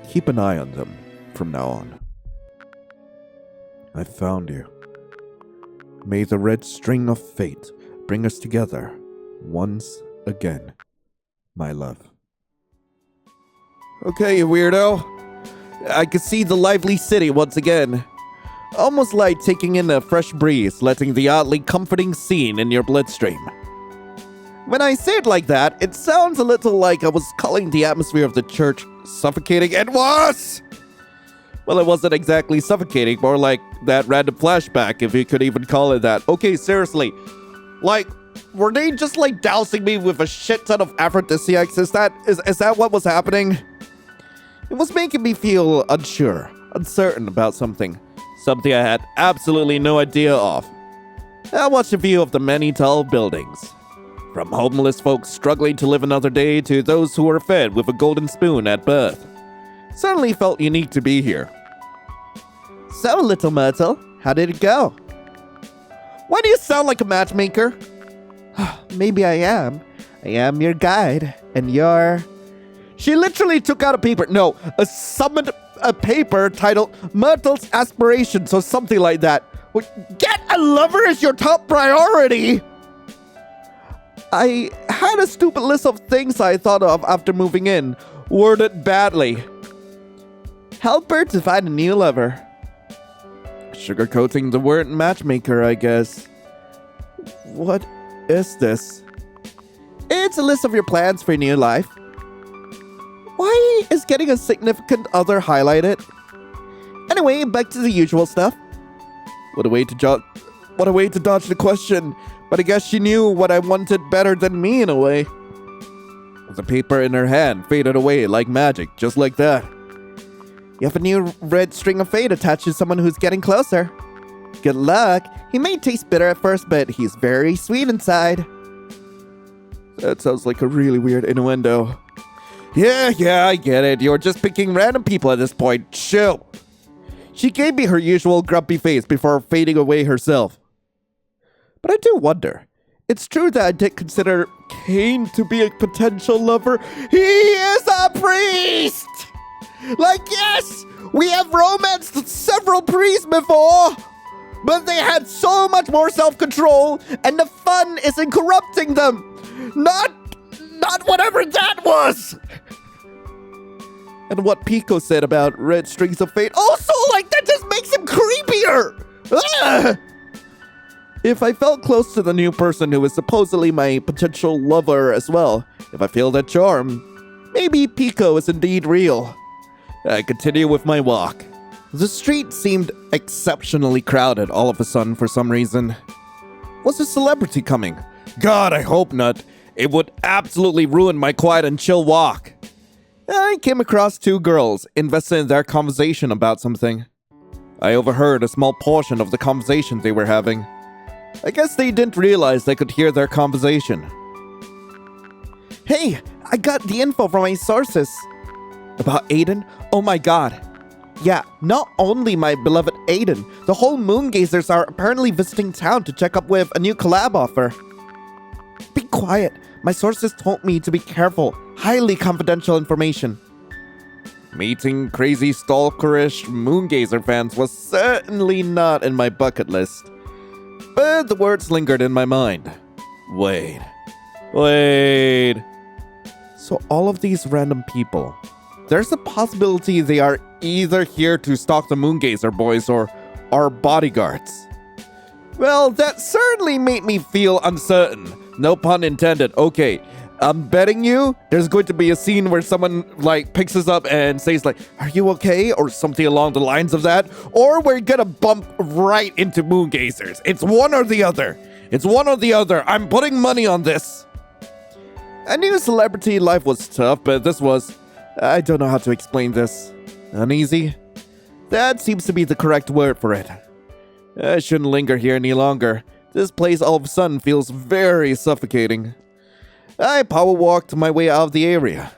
Keep an eye on them from now on. I found you. May the red string of fate bring us together once again, my love. Okay, you weirdo. I could see the lively city once again. Almost like taking in a fresh breeze, letting the oddly comforting scene in your bloodstream. When I say it like that, it sounds a little like I was calling the atmosphere of the church suffocating. It was! Well, it wasn't exactly suffocating, more like that random flashback, if you could even call it that. Okay, seriously. Were they just dousing me with a shit ton of aphrodisiacs? Is that what was happening? It was making me feel unsure, uncertain about something. Something I had absolutely no idea of. I watched a view of the many tall buildings. From homeless folks struggling to live another day to those who were fed with a golden spoon at birth. Certainly felt unique to be here. So, little Myrtle, how did it go? Why do you sound like a matchmaker? Maybe I am. I am your guide, and you're... She literally took out a paper. No, a paper titled Myrtle's Aspirations or something like that. Get a lover as your top priority! I had a stupid list of things I thought of after moving in, worded badly. Help her to find a new lover. Sugarcoating the word matchmaker, I guess. What is this? It's a list of your plans for your new life. Why is getting a significant other highlighted? Anyway, back to the usual stuff. What a way to dodge the question. But I guess she knew what I wanted better than me in a way. The paper in her hand faded away like magic, just like that. You have a new red string of fate attached to someone who's getting closer. Good luck. He may taste bitter at first, but he's very sweet inside. That sounds like a really weird innuendo. Yeah, I get it. You're just picking random people at this point. Chill. She gave me her usual grumpy face before fading away herself. But I do wonder. It's true that I did consider Cain to be a potential lover. He is a priest! Like, yes, we have romanced several priests before, but they had so much more self-control, and the fun is in corrupting them. Not whatever that was! And what Pico said about red strings of fate, also, like, that just makes him creepier! Ugh! If I felt close to the new person who is supposedly my potential lover as well, if I feel that charm, maybe Pico is indeed real. I continue with my walk. The street seemed exceptionally crowded all of a sudden for some reason. Was a celebrity coming? God, I hope not. It would absolutely ruin my quiet and chill walk. I came across two girls invested in their conversation about something. I overheard a small portion of the conversation they were having. I guess they didn't realize I could hear their conversation. Hey, I got the info from my sources. About Aiden? Oh my god. Yeah, not only my beloved Aiden, the whole Moongazers are apparently visiting town to check up with a new collab offer. Be quiet. My sources told me to be careful. Highly confidential information. Meeting crazy stalkerish Moongazer fans was certainly not in my bucket list. But the words lingered in my mind. Wait. So all of these random people, there's a possibility they are either here to stalk the Moongazer boys or are bodyguards. Well, that certainly made me feel uncertain. No pun intended. Okay, I'm betting you there's going to be a scene where someone like picks us up and says like, "Are you okay?" or something along the lines of that. Or we're gonna bump right into Moongazers. It's one or the other. I'm putting money on this. I knew celebrity life was tough, but this was, I don't know how to explain this. Uneasy? That seems to be the correct word for it. I shouldn't linger here any longer. This place all of a sudden feels very suffocating. I power walked my way out of the area.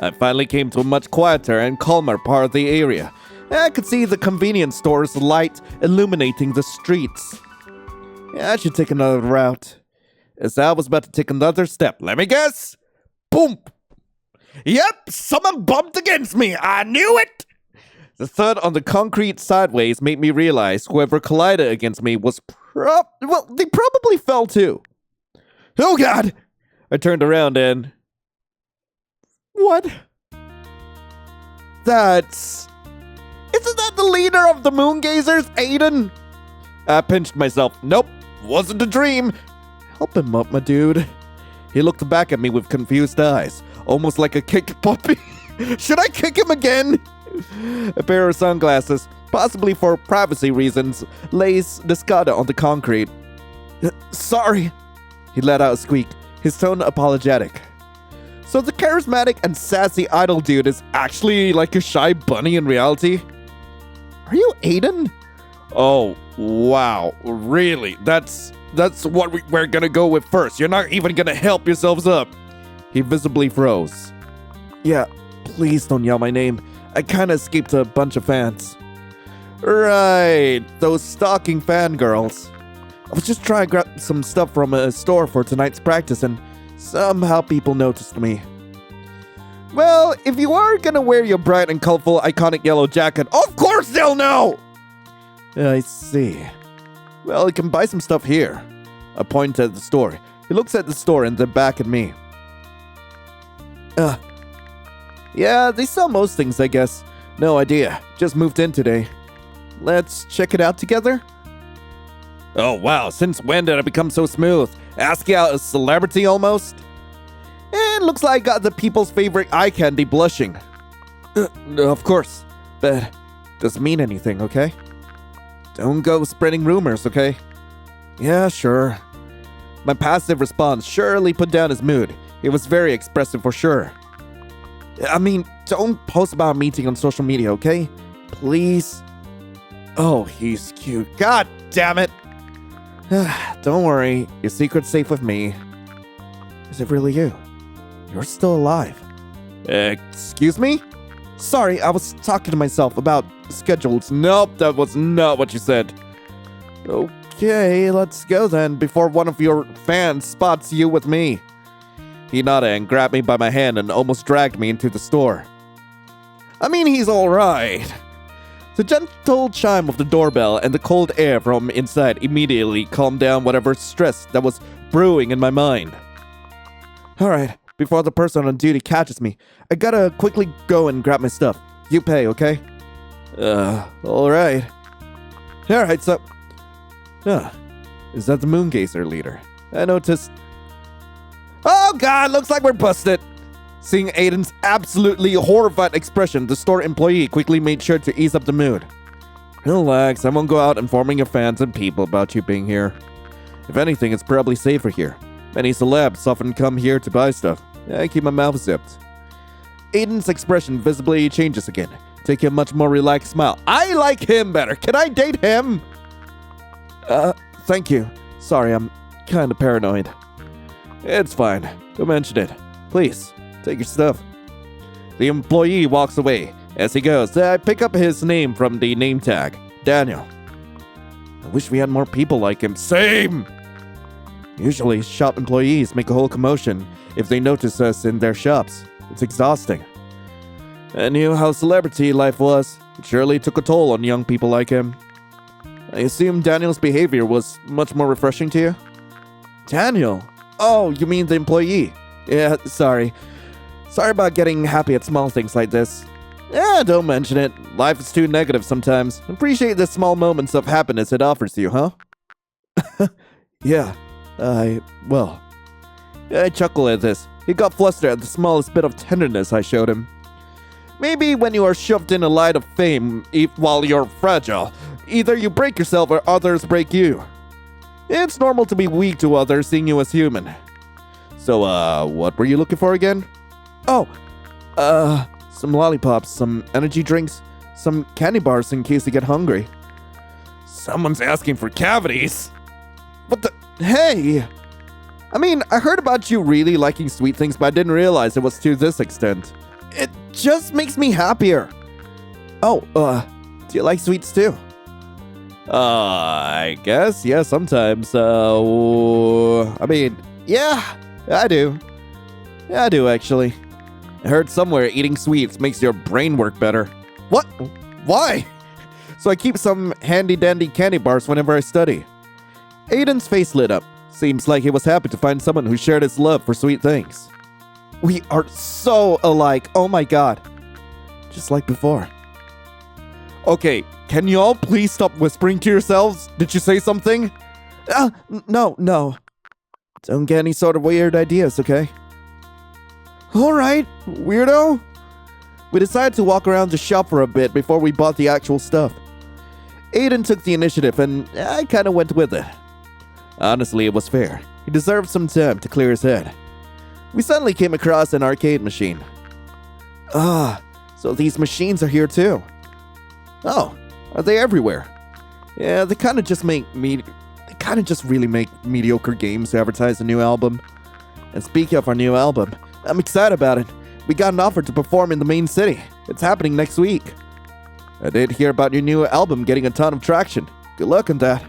I finally came to a much quieter and calmer part of the area. I could see the convenience store's light illuminating the streets. I should take another route. As I was about to take another step, let me guess. Boom! Yep, someone bumped against me. I knew it! The thud on the concrete sideways made me realize whoever collided against me was they probably fell too. Oh god! I turned around and... What? Isn't that the leader of the Moongazers, Aiden? I pinched myself. Nope, wasn't a dream. Help him up, my dude. He looked back at me with confused eyes, almost like a kicked puppy. Should I kick him again? A pair of sunglasses, possibly for privacy reasons, lays discarded on the concrete. Sorry. He let out a squeak, his tone apologetic. So the charismatic and sassy idol dude is actually like a shy bunny in reality? Are you Aiden? Oh, wow. Really? That's That's what we're gonna go with first. You're not even gonna help yourselves up. He visibly froze. Yeah, please don't yell my name. I kinda escaped a bunch of fans. Right, those stalking fangirls. I was just trying to grab some stuff from a store for tonight's practice and somehow people noticed me. Well, if you are gonna wear your bright and colorful iconic yellow jacket, of course they'll know! I see. Well, you can buy some stuff here. I point at the store. He looks at the store and then back at me. Yeah, they sell most things, I guess. No idea. Just moved in today. Let's check it out together? Oh, wow. Since when did I become so smooth? Asking out a celebrity almost? And looks like I got the people's favorite eye candy blushing. Of course. But doesn't mean anything, okay? Don't go spreading rumors, okay? Yeah, sure. My passive response surely put down his mood. It was very expressive for sure. I mean, don't post about a meeting on social media, okay? Please. Oh, he's cute. God damn it. Don't worry. Your secret's safe with me. Is it really you? You're still alive. Excuse me? Sorry, I was talking to myself about schedules. Nope, that was not what you said. Okay, let's go then, before one of your fans spots you with me. He nodded and grabbed me by my hand and almost dragged me into the store. I mean, he's alright. The gentle chime of the doorbell and the cold air from inside immediately calmed down whatever stress that was brewing in my mind. Alright, before the person on duty catches me, I gotta quickly go and grab my stuff. You pay, okay? Alright. Alright, so... is that the Moongazer leader? I noticed... Oh god, looks like we're busted! Seeing Aiden's absolutely horrified expression, the store employee quickly made sure to ease up the mood. Relax, I won't go out informing your fans and people about you being here. If anything, it's probably safer here. Many celebs often come here to buy stuff. I keep my mouth zipped. Aiden's expression visibly changes again, taking a much more relaxed smile. I like him better. Can I date him? Thank you. Sorry, I'm kinda paranoid. It's fine. Don't mention it. Please, take your stuff. The employee walks away. As he goes, I pick up his name from the name tag. Daniel. I wish we had more people like him. Same! Usually, shop employees make a whole commotion if they notice us in their shops. It's exhausting. I knew how celebrity life was. It surely took a toll on young people like him. I assume Daniel's behavior was much more refreshing to you? Daniel? Oh, you mean the employee? Yeah, sorry. Sorry about getting happy at small things like this. Yeah, don't mention it. Life is too negative sometimes. Appreciate the small moments of happiness it offers you, huh? Yeah, well. I chuckle at this. He got flustered at the smallest bit of tenderness I showed him. Maybe when you are shoved in a light of fame while you're fragile, either you break yourself or others break you. It's normal to be weak to others seeing you as human. So, what were you looking for again? Oh, some lollipops, some energy drinks, some candy bars in case you get hungry. Someone's asking for cavities. What the? Hey! I mean, I heard about you really liking sweet things, but I didn't realize it was to this extent. It just makes me happier. Oh, do you like sweets too? I guess, yeah, sometimes. I mean, yeah, I do. Yeah, I do, actually. I heard somewhere eating sweets makes your brain work better. What? Why? So I keep some handy-dandy candy bars whenever I study. Aiden's face lit up. Seems like he was happy to find someone who shared his love for sweet things. We are so alike, oh my god. Just like before. Okay, can you all please stop whispering to yourselves? Did you say something? No. Don't get any sort of weird ideas, okay? Alright, weirdo. We decided to walk around the shop for a bit before we bought the actual stuff. Aiden took the initiative and I kinda went with it. Honestly, it was fair. He deserved some time to clear his head. We suddenly came across an arcade machine. So these machines are here too. Oh, are they everywhere? Yeah, they kinda kind of just really make mediocre games to advertise a new album. And speaking of our new album, I'm excited about it. We got an offer to perform in the main city. It's happening next week. I did hear about your new album getting a ton of traction. Good luck on that.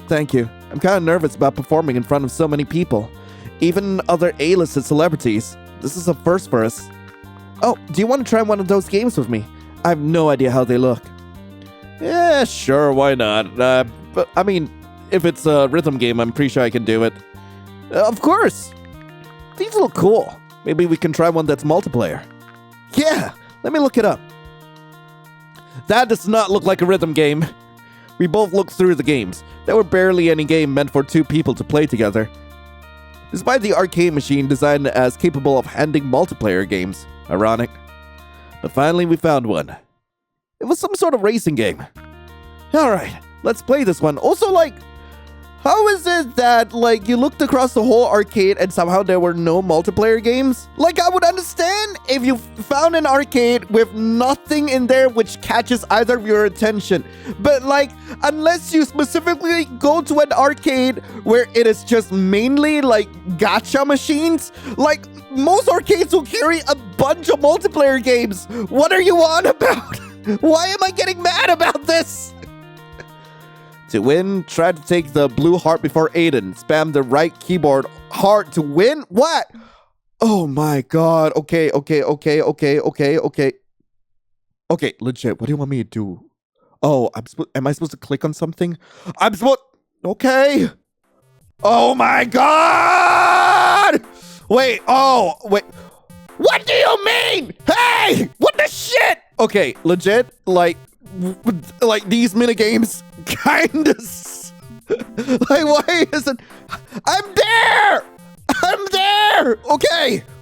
Thank you. I'm kind of nervous about performing in front of so many people. Even other A-listed celebrities. This is a first for us. Oh, do you want to try one of those games with me? I have no idea how they look. Yeah, sure, why not? But, I mean, if it's a rhythm game, I'm pretty sure I can do it. Of course! These look cool. Maybe we can try one that's multiplayer. Yeah, let me look it up. That does not look like a rhythm game. We both looked through the games. There were barely any game meant for two people to play together. Despite the arcade machine designed as capable of handling multiplayer games. Ironic. But finally we found one. It was some sort of racing game. Alright, let's play this one. Also, like, how is it that, like, you looked across the whole arcade and somehow there were no multiplayer games? Like, I would understand if you found an arcade with nothing in there which catches either of your attention. But, like, unless you specifically go to an arcade where it is just mainly, like, gacha machines, like, most arcades will carry a bunch of multiplayer games. What are you on about? Why am I getting mad about this? To win, try to take the blue heart before Aiden. Spam the right keyboard heart to win? What? Oh my god. Okay. Okay, legit. What do you want me to do? Oh, am I supposed to click on something? Okay. Oh my god! Wait. What do you mean? Hey! What the shit? Okay, legit, like these minigames kinda like, why isn't I'm there!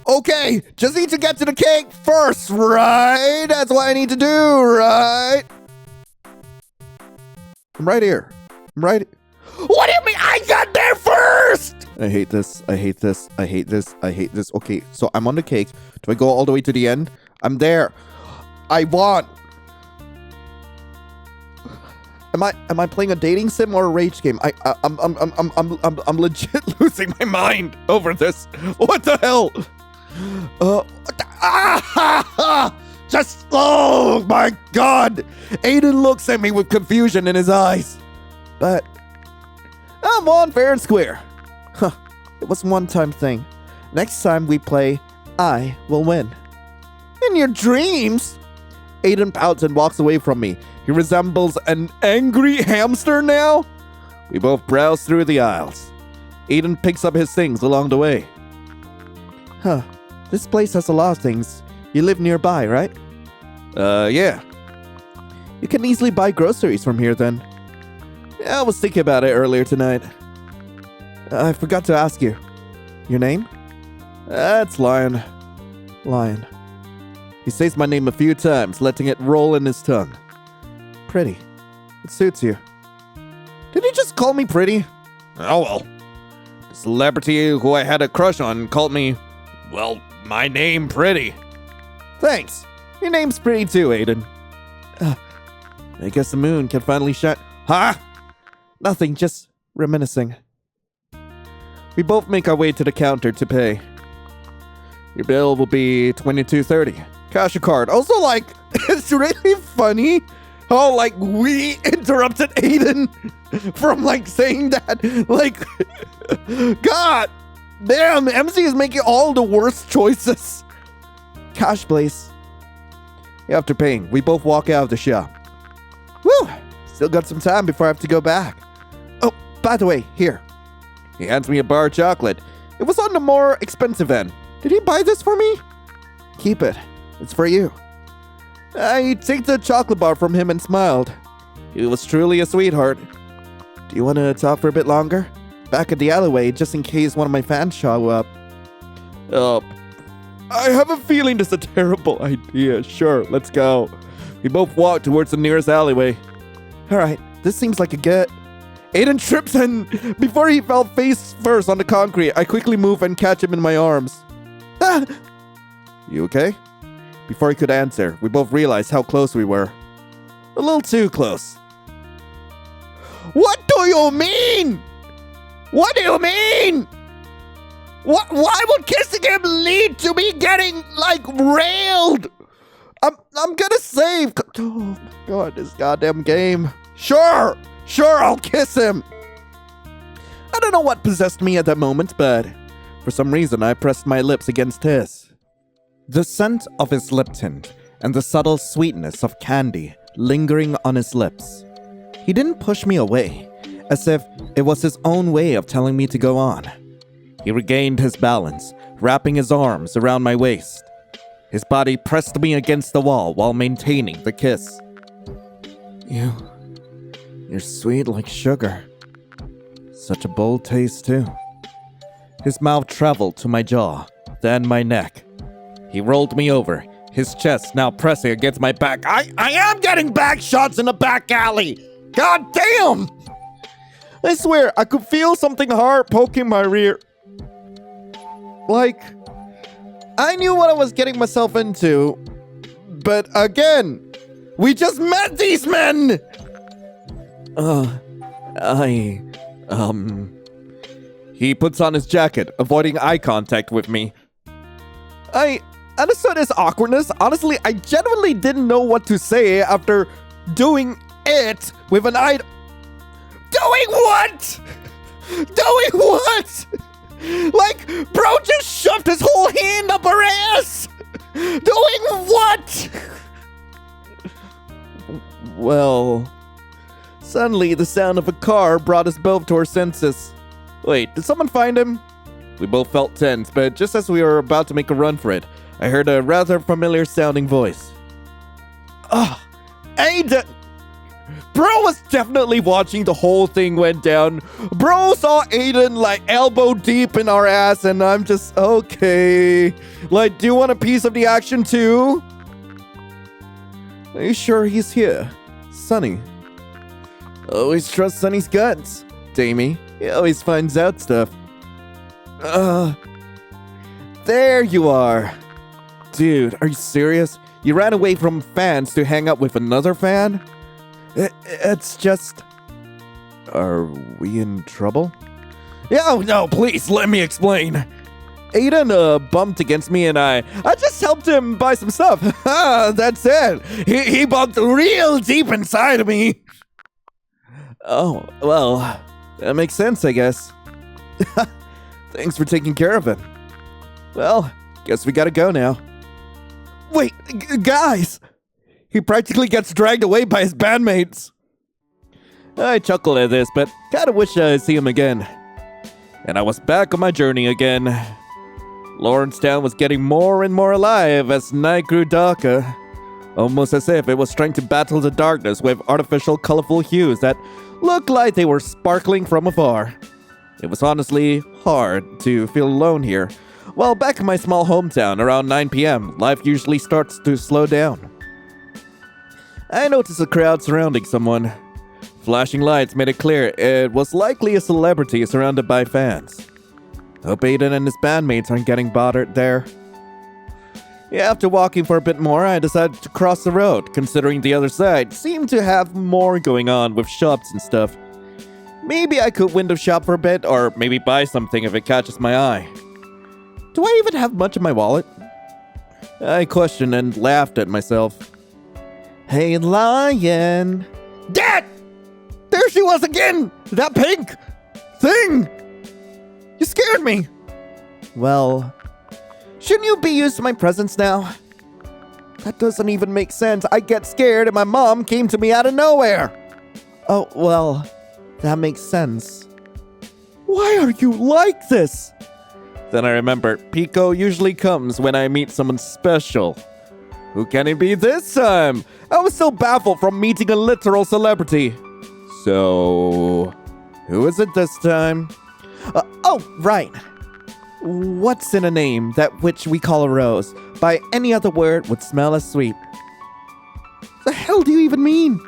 Okay, just need to get to the cake first, right? That's what I need to do, right? I'm right here. What do you mean I got there first? I hate this. Okay, so I'm on the cake. Do I go all the way to the end? I'm there. I won. Am I playing a dating sim or a rage game? I'm legit losing my mind over this. What the hell? Oh my god! Aiden looks at me with confusion in his eyes. But I'm on fair and square. Huh. It was a one-time thing. Next time we play, I will win. In your dreams? Aiden pouts and walks away from me. He resembles an angry hamster now. We both browse through the aisles. Aiden picks up his things along the way. Huh. This place has a lot of things. You live nearby, right? Yeah. You can easily buy groceries from here then. Yeah, I was thinking about it earlier tonight. I forgot to ask you. Your name? That's Lion. Lion. He says my name a few times, letting it roll in his tongue. Pretty. It suits you. Did he just call me pretty? Oh well. The celebrity who I had a crush on called me, well, my name Pretty. Thanks. Your name's pretty too, Aiden. I guess the moon can finally shine. Huh? Nothing, just reminiscing. We both make our way to the counter to pay. Your bill will be $22.30. Cash or card. Also, like, it's really funny how, like, we interrupted Aiden from, like, saying that. Like, God damn, MC is making all the worst choices. Cash, please. After paying, we both walk out of the shop. Woo! Still got some time before I have to go back. Oh, by the way, here. He hands me a bar of chocolate. It was on the more expensive end. Did he buy this for me? Keep it. It's for you. I take the chocolate bar from him and smiled. He was truly a sweetheart. Do you want to talk for a bit longer? Back at the alleyway, just in case one of my fans show up. I have a feeling this is a terrible idea. Sure, let's go. We both walk towards the nearest alleyway. Alright, this seems like a good... Aiden trips and before he fell face first on the concrete, I quickly move and catch him in my arms. Ah! You okay? Before he could answer, we both realized how close we were. A little too close. What do you mean? What do you mean? Why would kissing him lead to me getting, railed? I'm gonna save. Oh my god, this goddamn game. Sure, I'll kiss him. I don't know what possessed me at that moment, but for some reason I pressed my lips against his. The scent of his lip tint and the subtle sweetness of candy lingering on his lips. He didn't push me away, as if it was his own way of telling me to go on. He regained his balance, wrapping his arms around my waist. His body pressed me against the wall while maintaining the kiss. You're sweet like sugar. Such a bold taste, too. His mouth traveled to my jaw, then my neck. He rolled me over, his chest now pressing against my back. I am getting back shots in the back alley! God damn! I swear, I could feel something hard poking my rear. I knew what I was getting myself into. But again, we just met these men! He puts on his jacket, avoiding eye contact with me. I understood his awkwardness. Honestly, I genuinely didn't know what to say after doing it with an eye. Doing what? Doing what? Bro just shoved his whole hand up her ass! Doing what? Well, suddenly the sound of a car brought us both to our senses. Wait, did someone find him? We both felt tense, but just as we were about to make a run for it, I heard a rather familiar sounding voice. Aight! Bro was definitely watching the whole thing went down. Bro saw Aiden elbow deep in our ass, and I'm just, okay. Do you want a piece of the action too? Are you sure he's here? Sonny. Always trust Sonny's guts, Damie. He always finds out stuff. There you are. Dude, are you serious? You ran away from fans to hang out with another fan? It's just... Are we in trouble? Yeah, no, please, let me explain. Aiden bumped against me and I just helped him buy some stuff. That's it. He bumped real deep inside of me. Oh, well, that makes sense, I guess. Thanks for taking care of him. Well, guess we gotta go now. Wait, guys! He practically gets dragged away by his bandmates. I chuckled at this, but kinda wish I'd see him again. And I was back on my journey again. Lawrencetown was getting more and more alive as night grew darker. Almost as if it was trying to battle the darkness with artificial colorful hues that looked like they were sparkling from afar. It was honestly hard to feel alone here. While back in my small hometown around 9 p.m., life usually starts to slow down. I noticed a crowd surrounding someone. Flashing lights made it clear it was likely a celebrity surrounded by fans. Hope Aiden and his bandmates aren't getting bothered there. Yeah, after walking for a bit more, I decided to cross the road, considering the other side seemed to have more going on with shops and stuff. Maybe I could window shop for a bit, or maybe buy something if it catches my eye. Do I even have much in my wallet? I questioned and laughed at myself. Hey, lion. Dad! There she was again! That pink thing! You scared me! Well, shouldn't you be used to my presence now? That doesn't even make sense. I get scared and my mom came to me out of nowhere. Oh, well, that makes sense. Why are you like this? Then I remembered Pico usually comes when I meet someone special. Who can it be this time? I was so baffled from meeting a literal celebrity. So, who is it this time? Oh, right. What's in a name that which we call a rose? By any other word would smell as sweet. The hell do you even mean?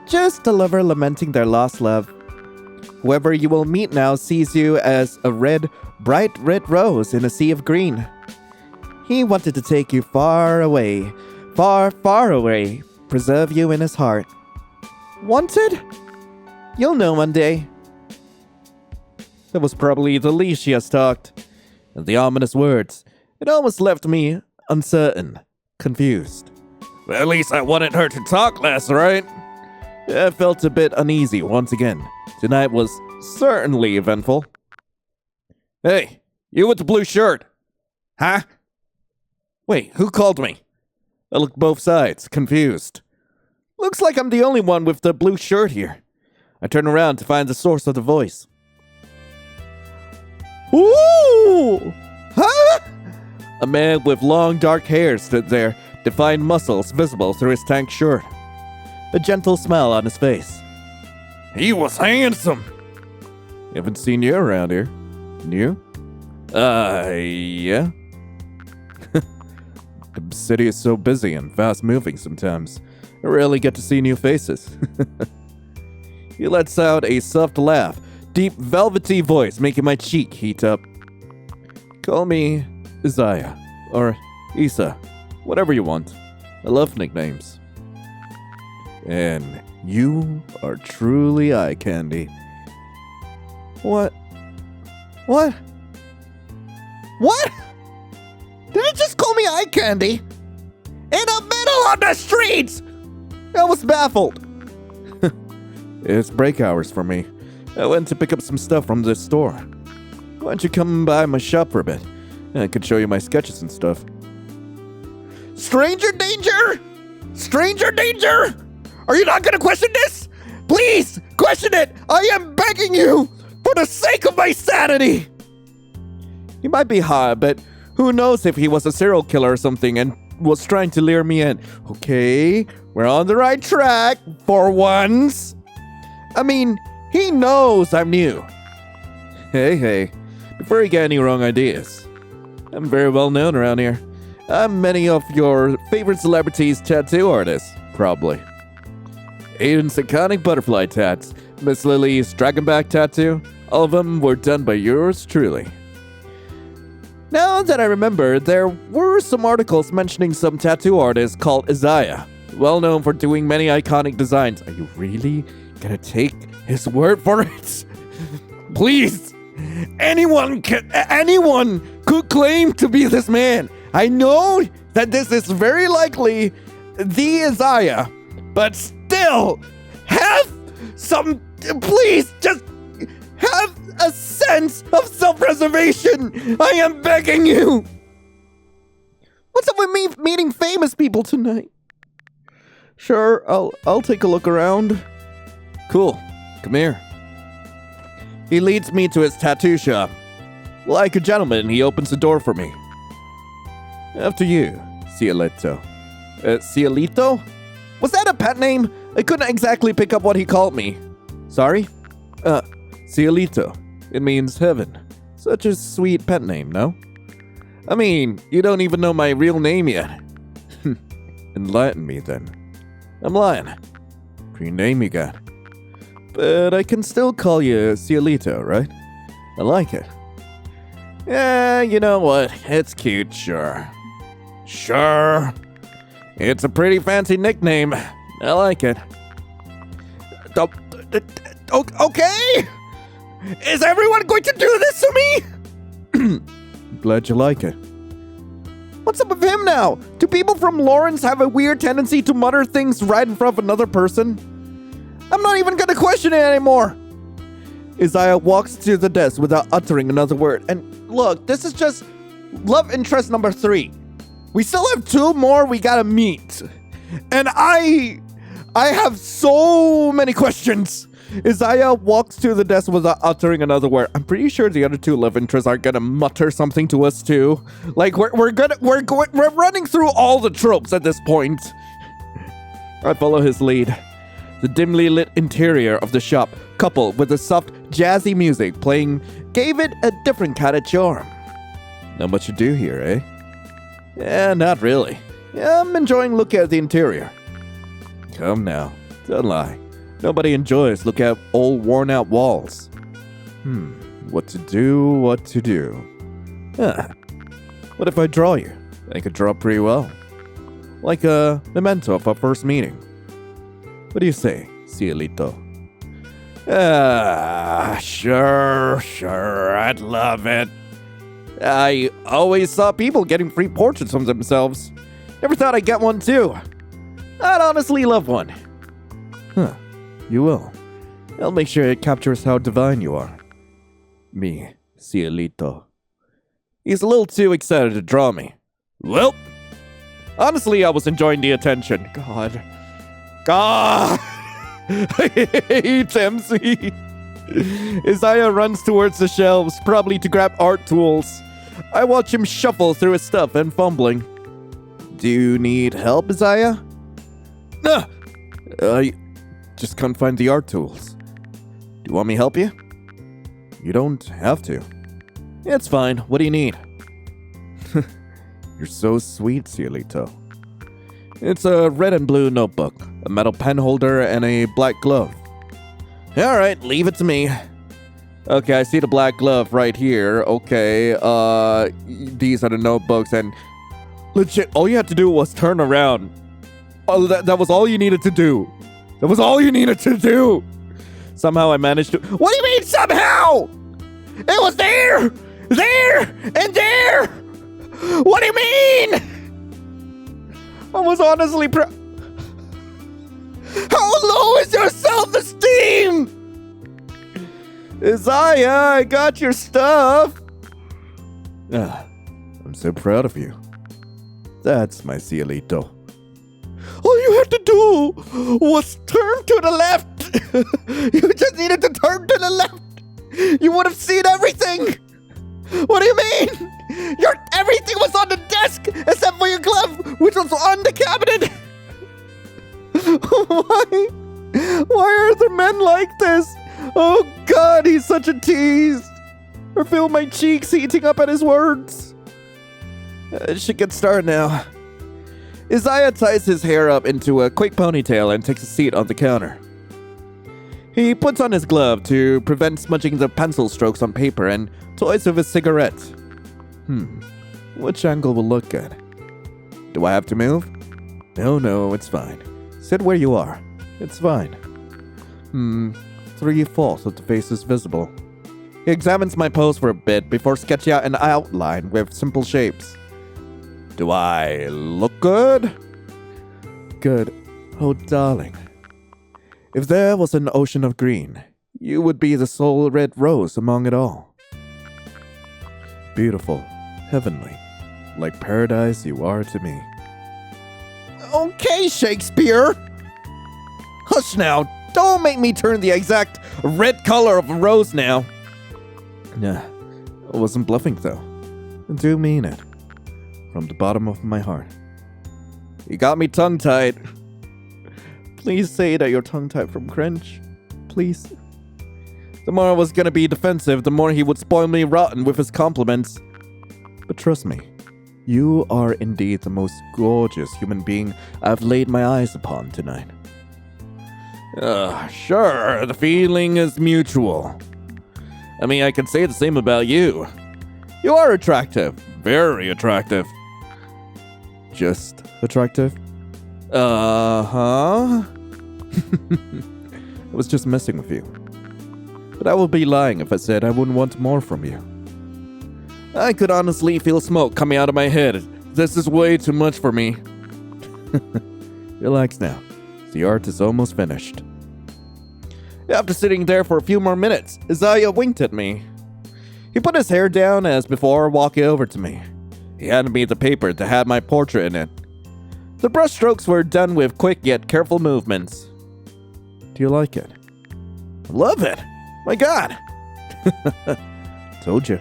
Just a lover lamenting their lost love. Whoever you will meet now sees you as a bright red rose in a sea of green. He wanted to take you far away, far, far away, preserve you in his heart. Wanted? You'll know one day. That was probably the least she has talked. And the ominous words, it almost left me uncertain, confused. Well, at least I wanted her to talk less, right? I felt a bit uneasy once again. Tonight was certainly eventful. Hey, you with the blue shirt. Huh? Wait, who called me? I looked both sides, confused. Looks like I'm the only one with the blue shirt here. I turn around to find the source of the voice. Ooh! Huh? A man with long dark hair stood there, defined muscles visible through his tank shirt. A gentle smile on his face. He was handsome. Haven't seen you around here. You? Yeah. The city is so busy and fast moving sometimes. I rarely get to see new faces. He lets out a soft laugh, deep velvety voice making my cheek heat up. Call me Isaiah, or Isa, whatever you want. I love nicknames. And you are truly eye candy. What? What? What? Did it just call me eye candy? In the middle of the streets! I was baffled. It's break hours for me. I went to pick up some stuff from this store. Why don't you come by my shop for a bit? I could show you my sketches and stuff. Stranger danger! Stranger danger! Are you not gonna question this? Please, question it! I am begging you! For the sake of my sanity! He might be hot, but who knows if he was a serial killer or something and was trying to lure me in. Okay, we're on the right track, for once. I mean, he knows I'm new. Hey, before you get any wrong ideas, I'm very well known around here. I'm many of your favorite celebrities' tattoo artists, probably. Aiden's iconic butterfly tats, Miss Lily's dragonback tattoo, all of them were done by yours truly. Now that I remember, there were some articles mentioning some tattoo artist called Isaiah, well known for doing many iconic designs. Are you really gonna take his word for it? Please! Anyone could claim to be this man. I know that this is very likely the Isaiah, but still, please, just have a sense of self-preservation. I am begging you. What's up with me meeting famous people tonight? Sure, I'll take a look around. Cool, come here. He leads me to his tattoo shop. Like a gentleman, he opens the door for me. After you, Cielito. Cielito? Was that a pet name? I couldn't exactly pick up what he called me. Sorry? Cielito. It means heaven. Such a sweet pet name, no? I mean, you don't even know my real name yet. Enlighten me then. I'm lying. Pretty name you got. But I can still call you Cielito, right? I like it. Yeah, you know what? It's cute, sure. Sure. It's a pretty fancy nickname. I like it. Okay? Is everyone going to do this to me? Glad you like it. What's up with him now? Do people from Lawrence have a weird tendency to mutter things right in front of another person? I'm not even gonna question it anymore. Isaiah walks to the desk without uttering another word. And look, this is just love interest number 3. We still have 2 more we gotta meet. And I have so many questions. Isaiah walks to the desk without uttering another word. I'm pretty sure the other 2 love interests are gonna mutter something to us too. Like we're running through all the tropes at this point. I follow his lead. The dimly lit interior of the shop, coupled with the soft, jazzy music playing, gave it a different kind of charm. Not much to do here, eh? Yeah, not really. Yeah, I'm enjoying looking at the interior. Come now, don't lie. Nobody enjoys looking at old worn-out walls. What to do? What if I draw you? I could draw pretty well. Like a memento of our first meeting. What do you say, Cielito? Sure, I'd love it. I always saw people getting free portraits of themselves. Never thought I'd get one too. I'd honestly love one. Huh. You will. I'll make sure it captures how divine you are. Me, Cielito. He's a little too excited to draw me. Well, honestly, I was enjoying the attention. God. I hate MC. Isaiah runs towards the shelves, probably to grab art tools. I watch him shuffle through his stuff and fumbling. Do you need help, Isaiah? Ah! I just can't find the art tools. Do you want me to help you? You don't have to. It's fine. What do you need? You're so sweet, Cielito. It's a red and blue notebook, a metal pen holder, and a black glove. Alright, leave it to me. Okay, I see the black glove right here. Okay, these are the notebooks, and legit, all you had to do was turn around. Oh, that was all you needed to do. That was all you needed to do. Somehow I managed to... What do you mean, somehow? It was there, and there. What do you mean? I was honestly proud. How low is your self-esteem? Isaiah, I got your stuff. I'm so proud of you. That's my Cielito. All you had to do was turn to the left. You just needed to turn to the left. You would have seen everything. What do you mean? Everything was on the desk except for your glove, which was on the cabinet. Why are there men like this? Oh God, he's such a tease. I feel my cheeks heating up at his words. I should get started now. Isaiah ties his hair up into a quick ponytail and takes a seat on the counter. He puts on his glove to prevent smudging the pencil strokes on paper and toys with his cigarette. Which angle will look good? Do I have to move? No, it's fine. Sit where you are. It's fine. 3/4 of the face is visible. He examines my pose for a bit before sketching out an outline with simple shapes. Do I look good? Good. Oh, darling. If there was an ocean of green, you would be the sole red rose among it all. Beautiful, heavenly, like paradise you are to me. Okay, Shakespeare. Hush now. Don't make me turn the exact red color of a rose now. Nah, I wasn't bluffing though. I do mean it. From the bottom of my heart. You got me tongue-tied. Please say that you're tongue-tied from cringe. Please. The more I was gonna be defensive, the more he would spoil me rotten with his compliments. But trust me, you are indeed the most gorgeous human being I've laid my eyes upon tonight. Sure, the feeling is mutual. I mean, I can say the same about you. You are attractive. Very attractive. Just attractive? Uh-huh. I was just messing with you. But I would be lying if I said I wouldn't want more from you. I could honestly feel smoke coming out of my head. This is way too much for me. Relax now. The art is almost finished. After sitting there for a few more minutes, Isaiah winked at me. He put his hair down as before walking over to me. He handed me the paper that had my portrait in it. The brushstrokes were done with quick yet careful movements. Do you like it? Love it. My God. Told you.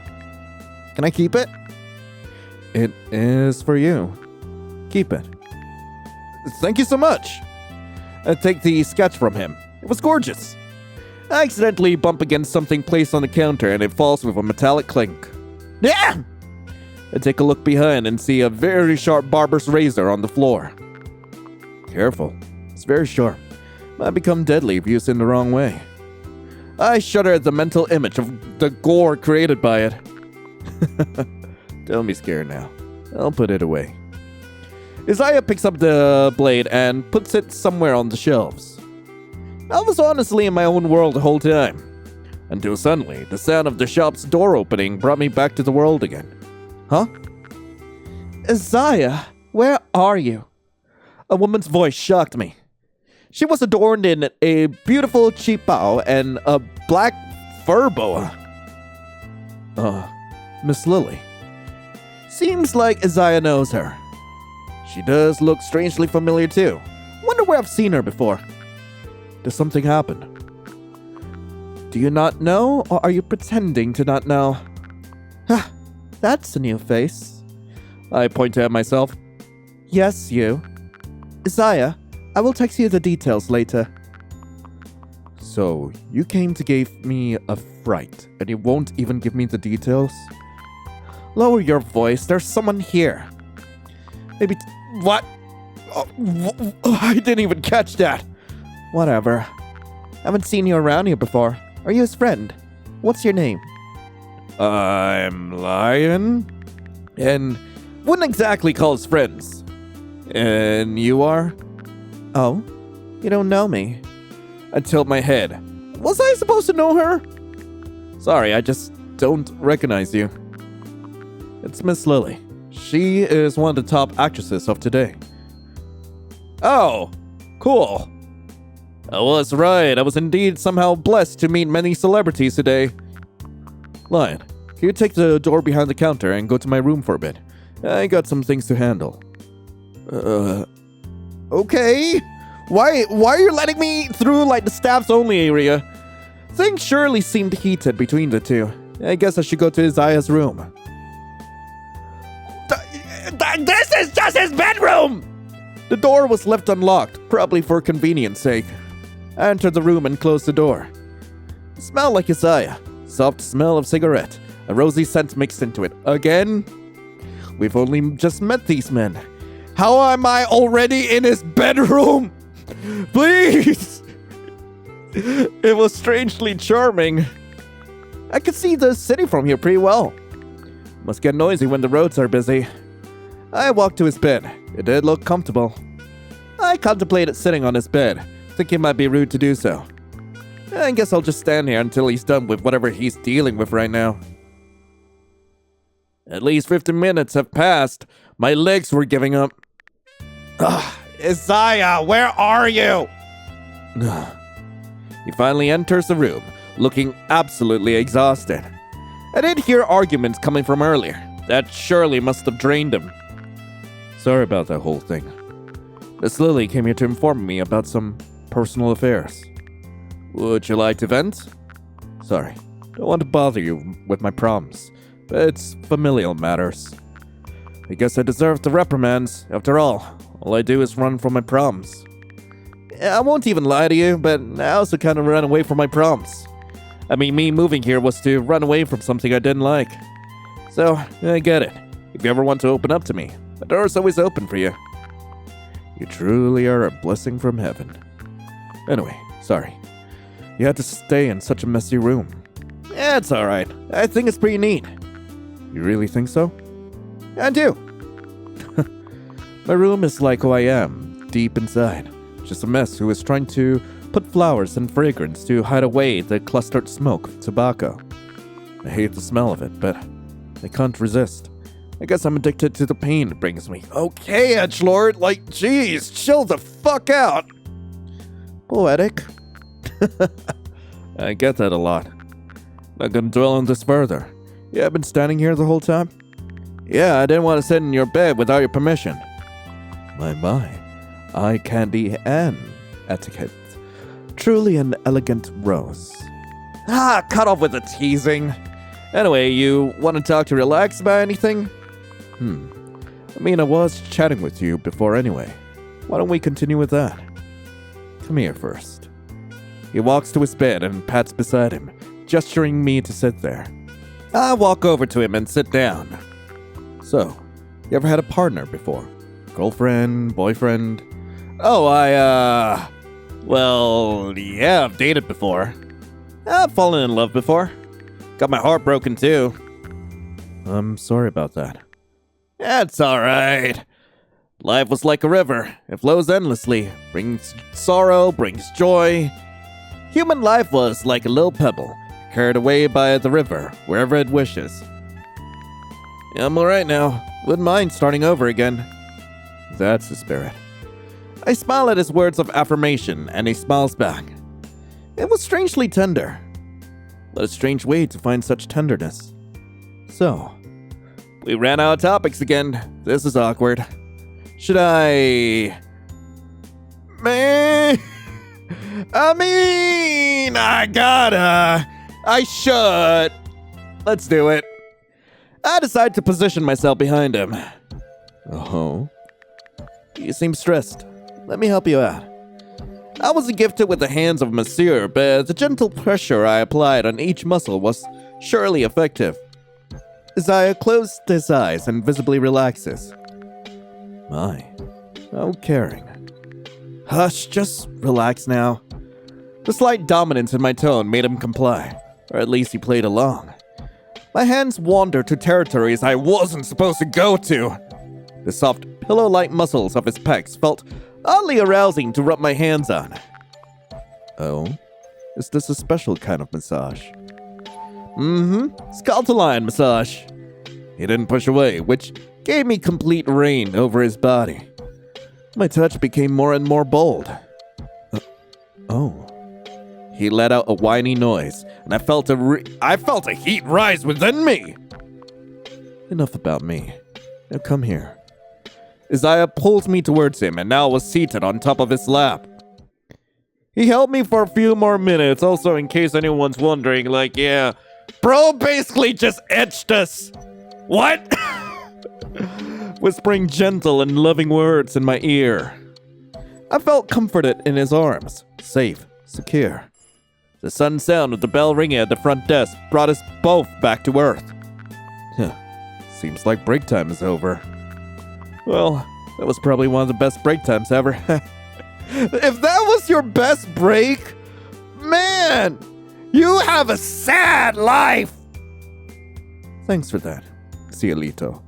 Can I keep it? It is for you. Keep it. Thank you so much. I take the sketch from him. It was gorgeous. I accidentally bump against something placed on the counter and it falls with a metallic clink. Yeah! I take a look behind and see a very sharp barber's razor on the floor. Careful. It's very sharp. Might become deadly if used in the wrong way. I shudder at the mental image of the gore created by it. Don't be scared now. I'll put it away. Isaiah picks up the blade and puts it somewhere on the shelves. I was honestly in my own world the whole time. Until suddenly, the sound of the shop's door opening brought me back to the world again. Huh? Isaiah, where are you? A woman's voice shocked me. She was adorned in a beautiful cheapao and a black fur boa. Miss Lily. Seems like Isaiah knows her. She does look strangely familiar too. Wonder where I've seen her before. Does something happen? Do you not know, or are you pretending to not know? That's a new face. I pointed at myself. Yes, you. Isaiah, I will text you the details later. So, you came to give me a fright, and you won't even give me the details? Lower your voice, there's someone here. Maybe... What? I didn't even catch that. Whatever. Haven't seen you around here before. Are you his friend? What's your name? I'm Lion. And wouldn't exactly call us friends. And you are? Oh? You don't know me. I tilt my head. Was I supposed to know her? Sorry, I just don't recognize you. It's Miss Lily. She is one of the top actresses of today. Oh, cool. I was right. I was indeed somehow blessed to meet many celebrities today. Lion, can you take the door behind the counter and go to my room for a bit? I got some things to handle. Okay. Why are you letting me through like the staff's only area? Things surely seemed heated between the two. I guess I should go to Isaiah's room. This is just his bedroom! The door was left unlocked, probably for convenience sake. I entered the room and closed the door. It smelled like Isaiah. Soft smell of cigarette. A rosy scent mixed into it. Again? We've only just met these men. How am I already in his bedroom? Please! It was strangely charming. I could see the city from here pretty well. Must get noisy when the roads are busy. I walked to his bed. It did look comfortable. I contemplated sitting on his bed, thinking it might be rude to do so. I guess I'll just stand here until he's done with whatever he's dealing with right now. At least 15 minutes have passed. My legs were giving up. Isaiah, where are you? He finally enters the room, looking absolutely exhausted. I did hear arguments coming from earlier. That surely must have drained him. Sorry about that whole thing. Miss Lily came here to inform me about some personal affairs. Would you like to vent? Sorry, don't want to bother you with my problems, but it's familial matters. I guess I deserve the reprimands. After all I do is run from my problems. I won't even lie to you, but I also kind of ran away from my problems. I mean, me moving here was to run away from something I didn't like. So, I get it. If you ever want to open up to me, the door's always open for you. You truly are a blessing from heaven. Anyway, sorry. You had to stay in such a messy room. Yeah, it's alright. I think it's pretty neat. You really think so? I do. My room is like who I am, deep inside. Just a mess who is trying to put flowers and fragrance to hide away the clustered smoke of tobacco. I hate the smell of it, but I can't resist. I guess I'm addicted to the pain it brings me. Okay, edgelord, like, jeez, chill the fuck out. Poetic. I get that a lot. Not gonna dwell on this further. You have been standing here the whole time? Yeah, I didn't want to sit in your bed without your permission. My. Eye candy and etiquette. Truly an elegant rose. Cut off with the teasing. Anyway, you want to talk to relax about anything? I mean, I was chatting with you before anyway. Why don't we continue with that? Come here first. He walks to his bed and pats beside him, gesturing me to sit there. I walk over to him and sit down. So, you ever had a partner before? Girlfriend, boyfriend? Oh, well, yeah, I've dated before. I've fallen in love before. Got my heart broken too. I'm sorry about that. That's alright. Life was like a river. It flows endlessly. Brings sorrow, brings joy. Human life was like a little pebble, carried away by the river, wherever it wishes. I'm alright now. Wouldn't mind starting over again. That's the spirit. I smile at his words of affirmation, and he smiles back. It was strangely tender. What a strange way to find such tenderness. So, we ran out of topics again. This is awkward. Should I... I should. Let's do it. I decide to position myself behind him. Oh? You seem stressed. Let me help you out. I wasn't gifted with the hands of a masseur, but the gentle pressure I applied on each muscle was surely effective. Isaiah closed his eyes and visibly relaxes. My, how caring. Hush, just relax now. The slight dominance in my tone made him comply, or at least he played along. My hands wandered to territories I wasn't supposed to go to. The soft, pillow-like muscles of his pecs felt oddly arousing to rub my hands on. Oh, is this a special kind of massage? Scalp-to-line massage. He didn't push away, which gave me complete reign over his body. My touch became more and more bold. Oh. He let out a whiny noise, and I felt a heat rise within me. Enough about me. Now come here. Isaiah pulls me towards him, and now was seated on top of his lap. He held me for a few more minutes, also in case anyone's wondering, bro basically just etched us. What? Whispering gentle and loving words in my ear. I felt comforted in his arms, safe, secure. The sudden sound of the bell ringing at the front desk brought us both back to earth. Seems like break time is over. Well, that was probably one of the best break times ever. If that was your best break, man, you have a sad life. Thanks for that, Cielito.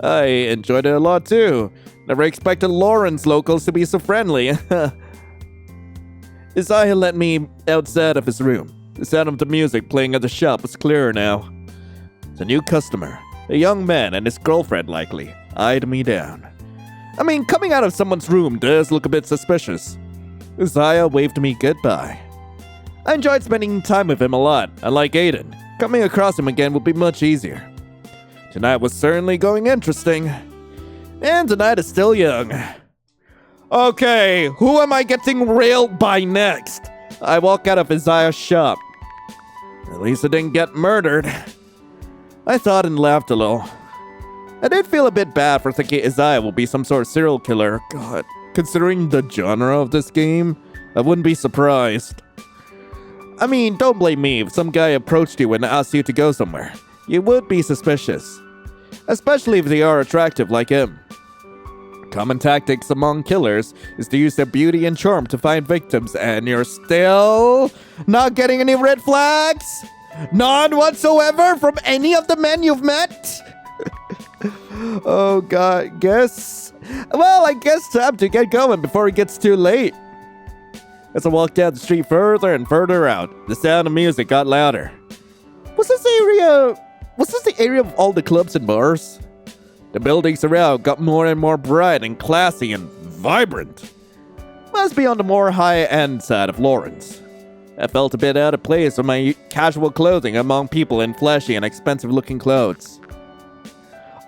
I enjoyed it a lot too. Never expected Lawrence locals to be so friendly. Isaiah led me outside of his room. The sound of the music playing at the shop was clearer now. The new customer, a young man and his girlfriend likely, eyed me down. I mean, coming out of someone's room does look a bit suspicious. Isaiah waved me goodbye. I enjoyed spending time with him a lot. Unlike Aiden, coming across him again would be much easier. Tonight was certainly going interesting. And tonight is still young. Okay, who am I getting railed by next? I walk out of Isaiah's shop. At least I didn't get murdered. I thought and laughed a little. I did feel a bit bad for thinking Isaiah will be some sort of serial killer. God, considering the genre of this game, I wouldn't be surprised. I mean, don't blame me if some guy approached you and asked you to go somewhere. You would be suspicious. Especially if they are attractive like him. Common tactics among killers is to use their beauty and charm to find victims, and you're still not getting any red flags? None whatsoever from any of the men you've met? Oh god, I guess time to get going before it gets too late. As I walked down the street further and further out, the sound of music got louder. Was this the area of all the clubs and bars? The buildings around got more and more bright and classy and vibrant. Must be on the more high-end side of Lawrence. I felt a bit out of place with my casual clothing among people in flashy and expensive-looking clothes.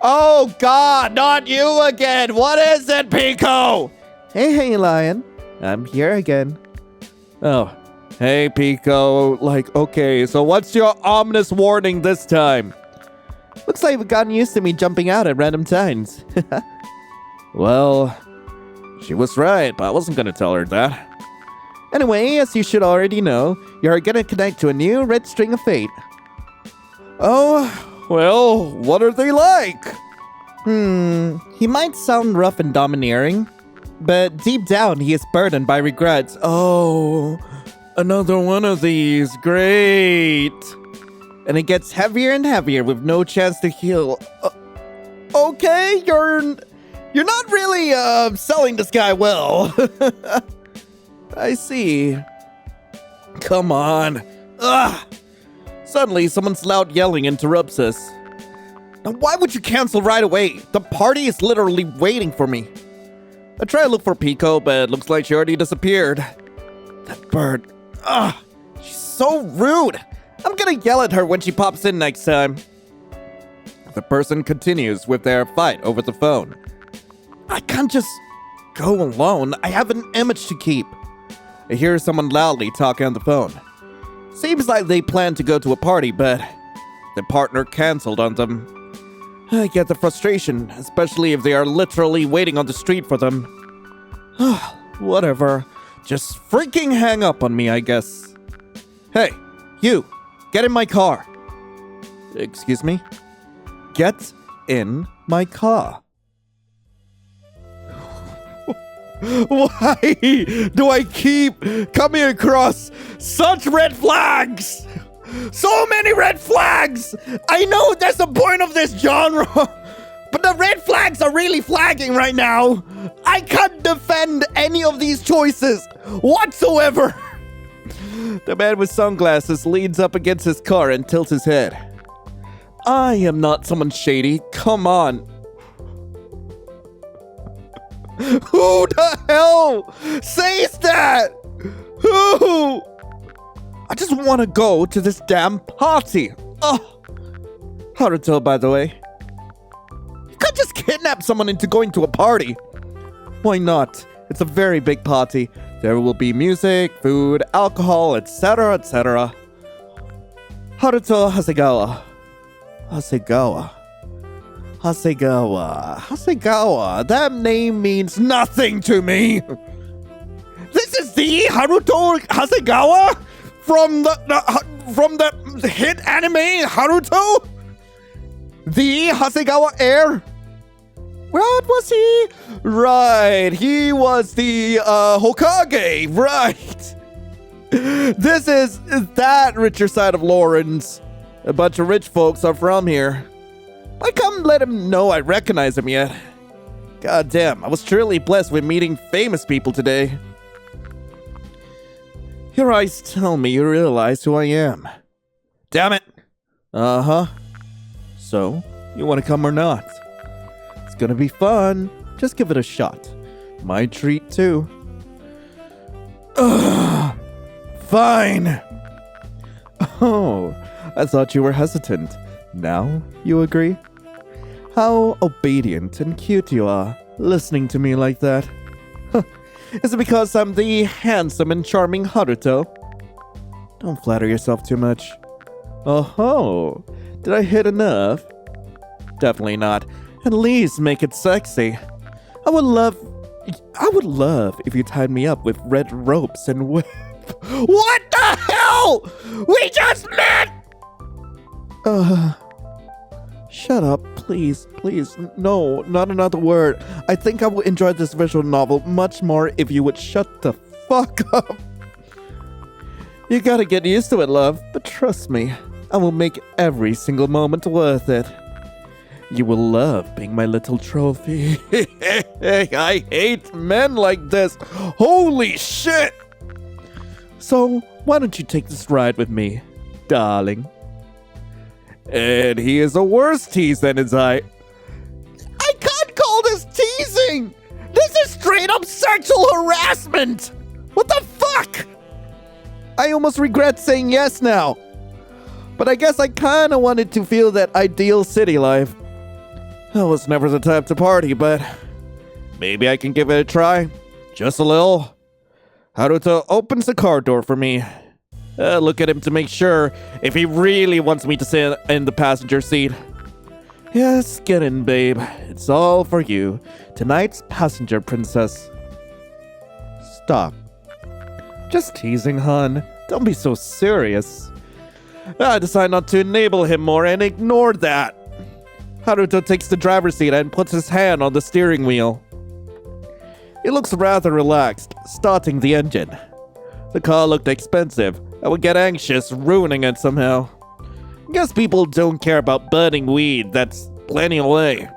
Oh god, not you again! What is it, Pico? Hey, Lion. I'm here again. Oh, hey, Pico. Okay, so what's your ominous warning this time? Looks like we've gotten used to me jumping out at random times. Well, she was right, but I wasn't gonna tell her that. Anyway, as you should already know, you're gonna connect to a new red string of fate. Oh, well, what are they like? He might sound rough and domineering, but deep down he is burdened by regrets. Oh, another one of these. Great. And it gets heavier and heavier with no chance to heal. Okay, you're not really selling this guy well. I see. Come on. Ugh. Suddenly, someone's loud yelling interrupts us. Now, why would you cancel right away? The party is literally waiting for me. I try to look for Pico, but it looks like she already disappeared. That bird. Ugh. She's so rude. I'm gonna yell at her when she pops in next time. The person continues with their fight over the phone. I can't just go alone. I have an image to keep. I hear someone loudly talking on the phone. Seems like they plan to go to a party, but their partner canceled on them. I get the frustration, especially if they are literally waiting on the street for them. Whatever. Just freaking hang up on me, I guess. Hey, you, get in my car. Excuse me? Get in my car. Why do I keep coming across such red flags? So many red flags! I know that's the point of this genre, but the red flags are really flagging right now. I can't defend any of these choices whatsoever. The man with sunglasses leans up against his car and tilts his head. I am not someone shady. Come on. Who the hell says that? Who? I just want to go to this damn party. Oh, Haruto, by the way. You can't just kidnap someone into going to a party. Why not? It's a very big party. There will be music, food, alcohol, etc., etc. Haruto Hasegawa. Hasegawa. That name means nothing to me. This is the Haruto Hasegawa from the hit anime Haruto. The Hasegawa heir. What was he? Right, he was the Hokage. Right. This is that richer side of Lawrence. A bunch of rich folks are from here. I can't let him know I recognize him yet. God damn, I was truly blessed with meeting famous people today. Your eyes tell me you realize who I am. Damn it. Uh-huh. So, you want to come or not? It's gonna be fun. Just give it a shot. My treat, too. Ugh. Fine. Oh, I thought you were hesitant. Now, you agree? How obedient and cute you are, listening to me like that. Is it because I'm the handsome and charming Haruto? Don't flatter yourself too much. Oh-ho, did I hit enough? Definitely not. At least make it sexy. I would love if you tied me up with red ropes and whip. What the hell? We just met! Shut up, please. No, not another word. I think I would enjoy this visual novel much more if you would shut the fuck up. You gotta get used to it, love, but trust me, I will make every single moment worth it. You will love being my little trophy. I hate men like this. Holy shit! So, why don't you take this ride with me, darling? And he is a worse tease than his eye. I can't call this teasing! This is straight up sexual harassment! What the fuck? I almost regret saying yes now. But I guess I kinda wanted to feel that ideal city life. I was never the type to party, but maybe I can give it a try. Just a little. Haruto opens the car door for me. Look at him to make sure if he really wants me to sit in the passenger seat. Yes, get in, babe. It's all for you. Tonight's passenger princess. Stop. Just teasing, hon. Don't be so serious. I decide not to enable him more and ignored that. Haruto takes the driver's seat and puts his hand on the steering wheel. He looks rather relaxed, starting the engine. The car looked expensive. I would get anxious ruining it somehow. Guess people don't care about burning weed that's plenty away.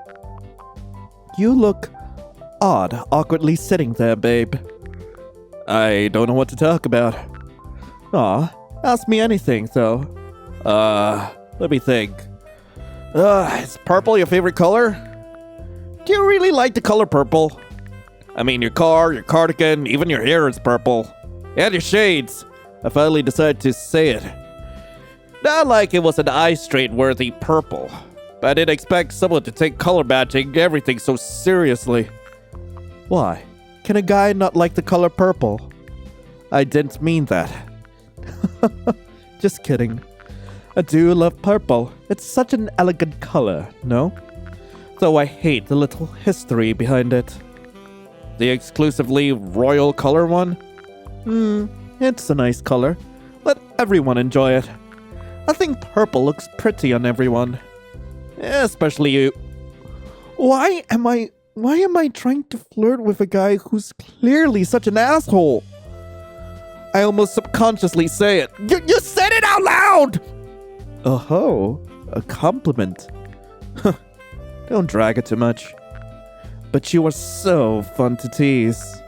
You look odd, awkwardly sitting there, babe. I don't know what to talk about. Aw, ask me anything, though. Let me think. Is purple your favorite color? Do you really like the color purple? I mean, your car, your cardigan, even your hair is purple. And your shades. I finally decided to say it. Not like it was an eye strain worthy purple, but I didn't expect someone to take color matching everything so seriously. Why? Can a guy not like the color purple? I didn't mean that. Just kidding. I do love purple. It's such an elegant color, no? Though I hate the little history behind it. The exclusively royal color one? It's a nice color. Let everyone enjoy it. I think purple looks pretty on everyone. Especially you. Why am I trying to flirt with a guy who's clearly such an asshole? I almost subconsciously say it. You said it out loud! Oh, a compliment. Don't drag it too much. But you are so fun to tease.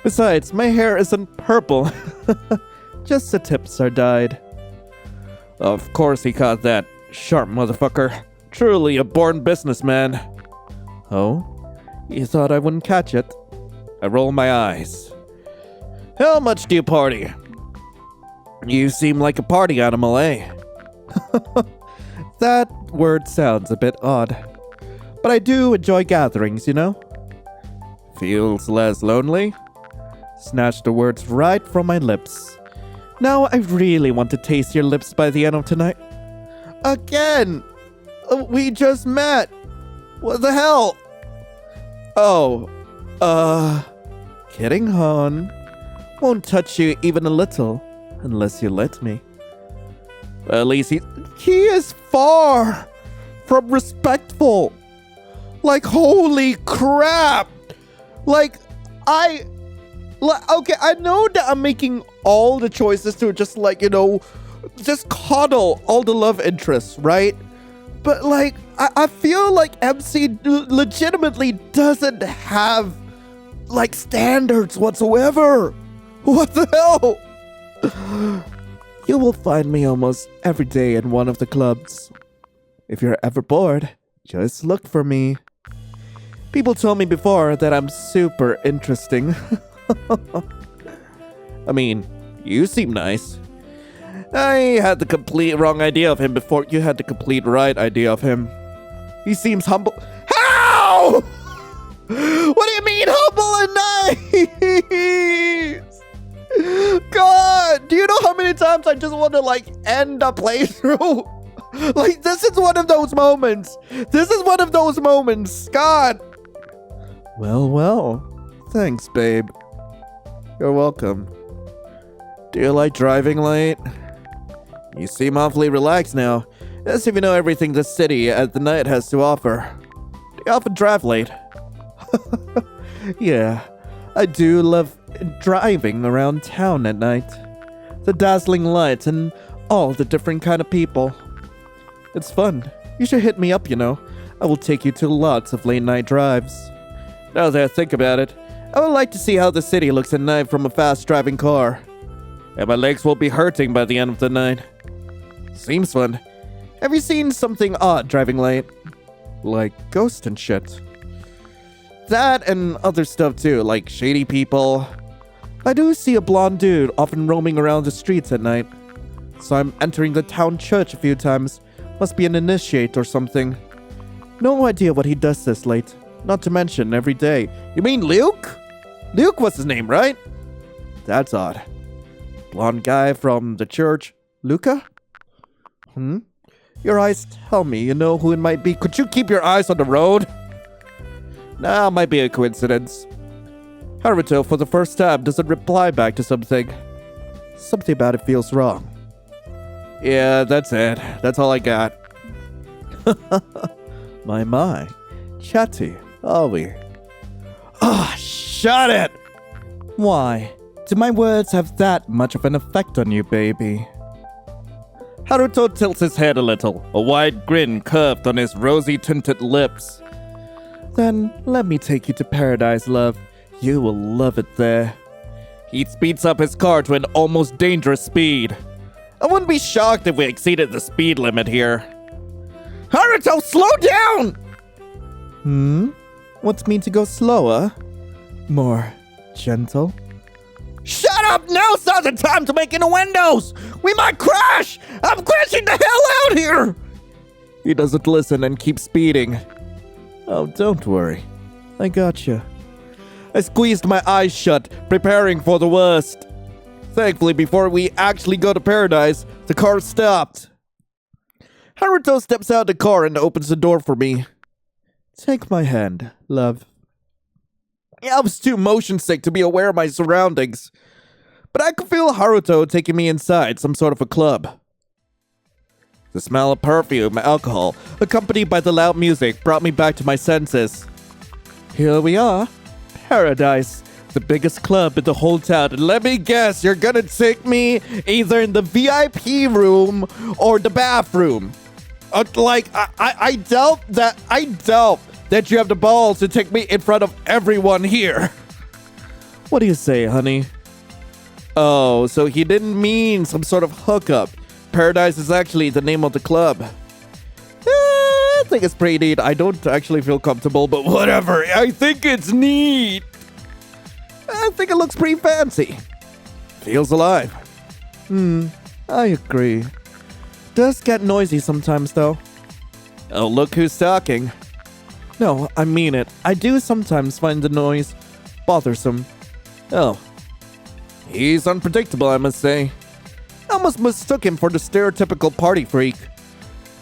Besides, my hair isn't purple. Just the tips are dyed. Of course he caught that. Sharp motherfucker. Truly a born businessman. Oh? You thought I wouldn't catch it? I roll my eyes. How much do you party? You seem like a party animal, eh? That word sounds a bit odd. But I do enjoy gatherings, you know? Feels less lonely? Snatched the words right from my lips. Now I really want to taste your lips by the end of tonight. Again! We just met! What the hell? Oh, kidding, hon. Won't touch you even a little, unless you let me. At least he is far from respectful. Like, holy crap! Okay, I know that I'm making all the choices to just just coddle all the love interests, right? But I feel like MC legitimately doesn't have standards whatsoever. What the hell? You will find me almost every day in one of the clubs. If you're ever bored, just look for me. People told me before that I'm super interesting. I mean, you seem nice. I had the complete wrong idea of him before you had the complete right idea of him. He seems humble. How? What do you mean humble and nice? God, do you know how many times I just want to end a playthrough? This is one of those moments. This is one of those moments. God. Well. Thanks, babe. You're welcome. Do you like driving late? You seem awfully relaxed now, as if you know everything the city at the night has to offer. Do you often drive late? Yeah, I do love driving around town at night. The dazzling lights and all the different kind of people. It's fun. You should hit me up, you know. I will take you to lots of late night drives. Now that I think about it, I would like to see how the city looks at night from a fast driving car. And my legs will be hurting by the end of the night. Seems fun. Have you seen something odd driving late? Like ghosts and shit. That and other stuff too, like shady people. I do see a blonde dude often roaming around the streets at night. So I'm entering the town church a few times. Must be an initiate or something. No idea what he does this late. Not to mention every day. You mean Luke? Luke was his name, right? That's odd. Blonde guy from the church. Luca? Your eyes tell me you know who it might be. Could you keep your eyes on the road? Nah, might be a coincidence. Haruto, for the first time, doesn't reply back to something. Something about it feels wrong. Yeah, that's it. That's all I got. My. Chatty, are we? Shut it! Why? Do my words have that much of an effect on you, baby? Haruto tilts his head a little, a wide grin curved on his rosy-tinted lips. Then let me take you to paradise, love. You will love it there. He speeds up his car to an almost dangerous speed. I wouldn't be shocked if we exceeded the speed limit here. Haruto, slow down! Wants me to go slower? More gentle? Shut up! Now's not the time to make innuendos! We might crash! I'm crashing the hell out here! He doesn't listen and keeps speeding. Oh, don't worry. I gotcha. I squeezed my eyes shut, preparing for the worst. Thankfully, before we actually go to paradise, the car stopped. Haruto steps out of the car and opens the door for me. Take my hand, love. I was too motion sick to be aware of my surroundings, but I could feel Haruto taking me inside some sort of a club. The smell of perfume and alcohol, accompanied by the loud music, brought me back to my senses. Here we are. Paradise. The biggest club in the whole town, and let me guess, you're gonna take me either in the VIP room or the bathroom. I doubt that you have the balls to take me in front of everyone here. What do you say, honey? Oh, so he didn't mean some sort of hookup. Paradise is actually the name of the club. I think it's pretty neat. I don't actually feel comfortable, but whatever. I think it's neat. I think it looks pretty fancy. Feels alive. I agree. Does get noisy sometimes, though. Oh, look who's talking. No, I mean it. I do sometimes find the noise bothersome. Oh. He's unpredictable, I must say. I almost mistook him for the stereotypical party freak.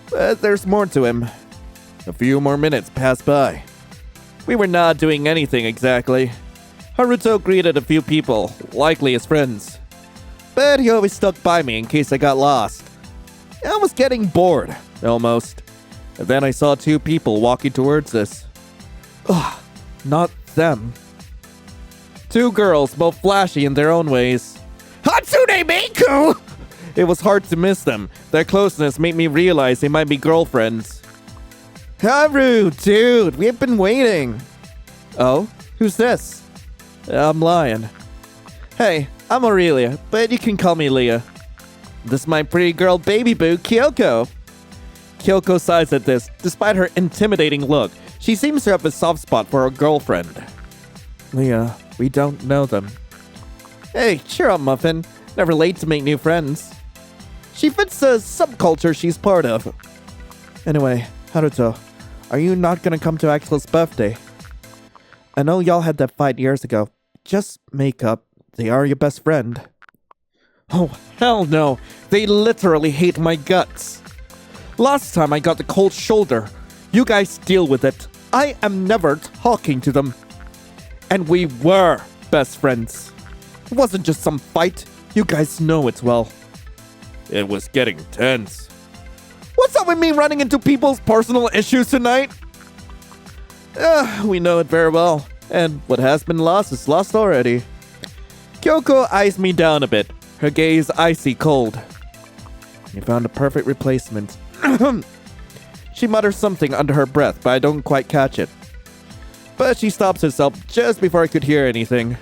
But there's more to him. A few more minutes passed by. We were not doing anything exactly. Haruto greeted a few people, likely his friends. But he always stuck by me in case I got lost. I was getting bored, almost. And then I saw two people walking towards us. Ugh, not them. Two girls, both flashy in their own ways. Hatsune Miku! It was hard to miss them. Their closeness made me realize they might be girlfriends. Haru, dude, we have been waiting. Oh? Who's this? I'm Lion. Hey, I'm Aurelia, but you can call me Leah. This is my pretty girl baby boo, Kyoko. Kyoko sighs at this. Despite her intimidating look, she seems to have a soft spot for her girlfriend. Leah, we don't know them. Hey, cheer up, Muffin. Never late to make new friends. She fits the subculture she's part of. Anyway, Haruto, are you not gonna come to Axel's birthday? I know y'all had that fight years ago. Just make up. They are your best friend. Oh, hell no. They literally hate my guts. Last time I got the cold shoulder. You guys deal with it. I am never talking to them. And we were best friends. It wasn't just some fight. You guys know it well. It was getting tense. What's up with me running into people's personal issues tonight? We know it very well. And what has been lost is lost already. Kyoko eyes me down a bit, her gaze icy cold. You found a perfect replacement. She mutters something under her breath, but I don't quite catch it. But she stops herself just before I could hear anything.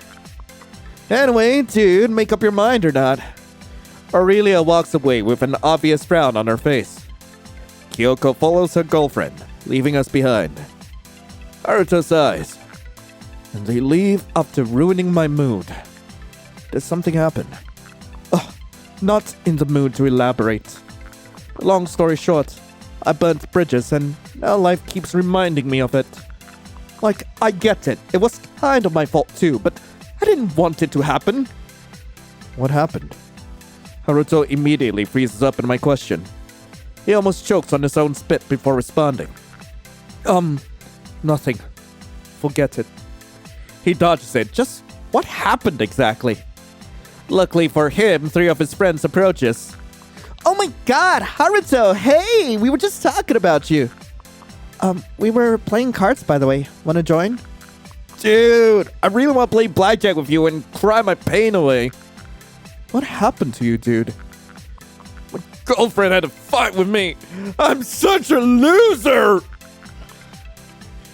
Anyway, dude, make up your mind or not. Aurelia walks away with an obvious frown on her face. Kyoko follows her girlfriend, leaving us behind. Haruto sighs. And they leave after ruining my mood. Did something happen? Ugh, not in the mood to elaborate. Long story short, I burnt bridges and now life keeps reminding me of it. Like, I get it. It was kind of my fault too, but I didn't want it to happen. What happened? Haruto immediately freezes up in my question. He almost chokes on his own spit before responding. Nothing. Forget it. He dodges it. Just what happened exactly? Luckily for him, 3 of his friends approach us. Oh my god, Haruto, hey! We were just talking about you. We were playing cards, by the way. Wanna join? Dude, I really want to play blackjack with you and cry my pain away. What happened to you, dude? My girlfriend had a fight with me. I'm such a loser!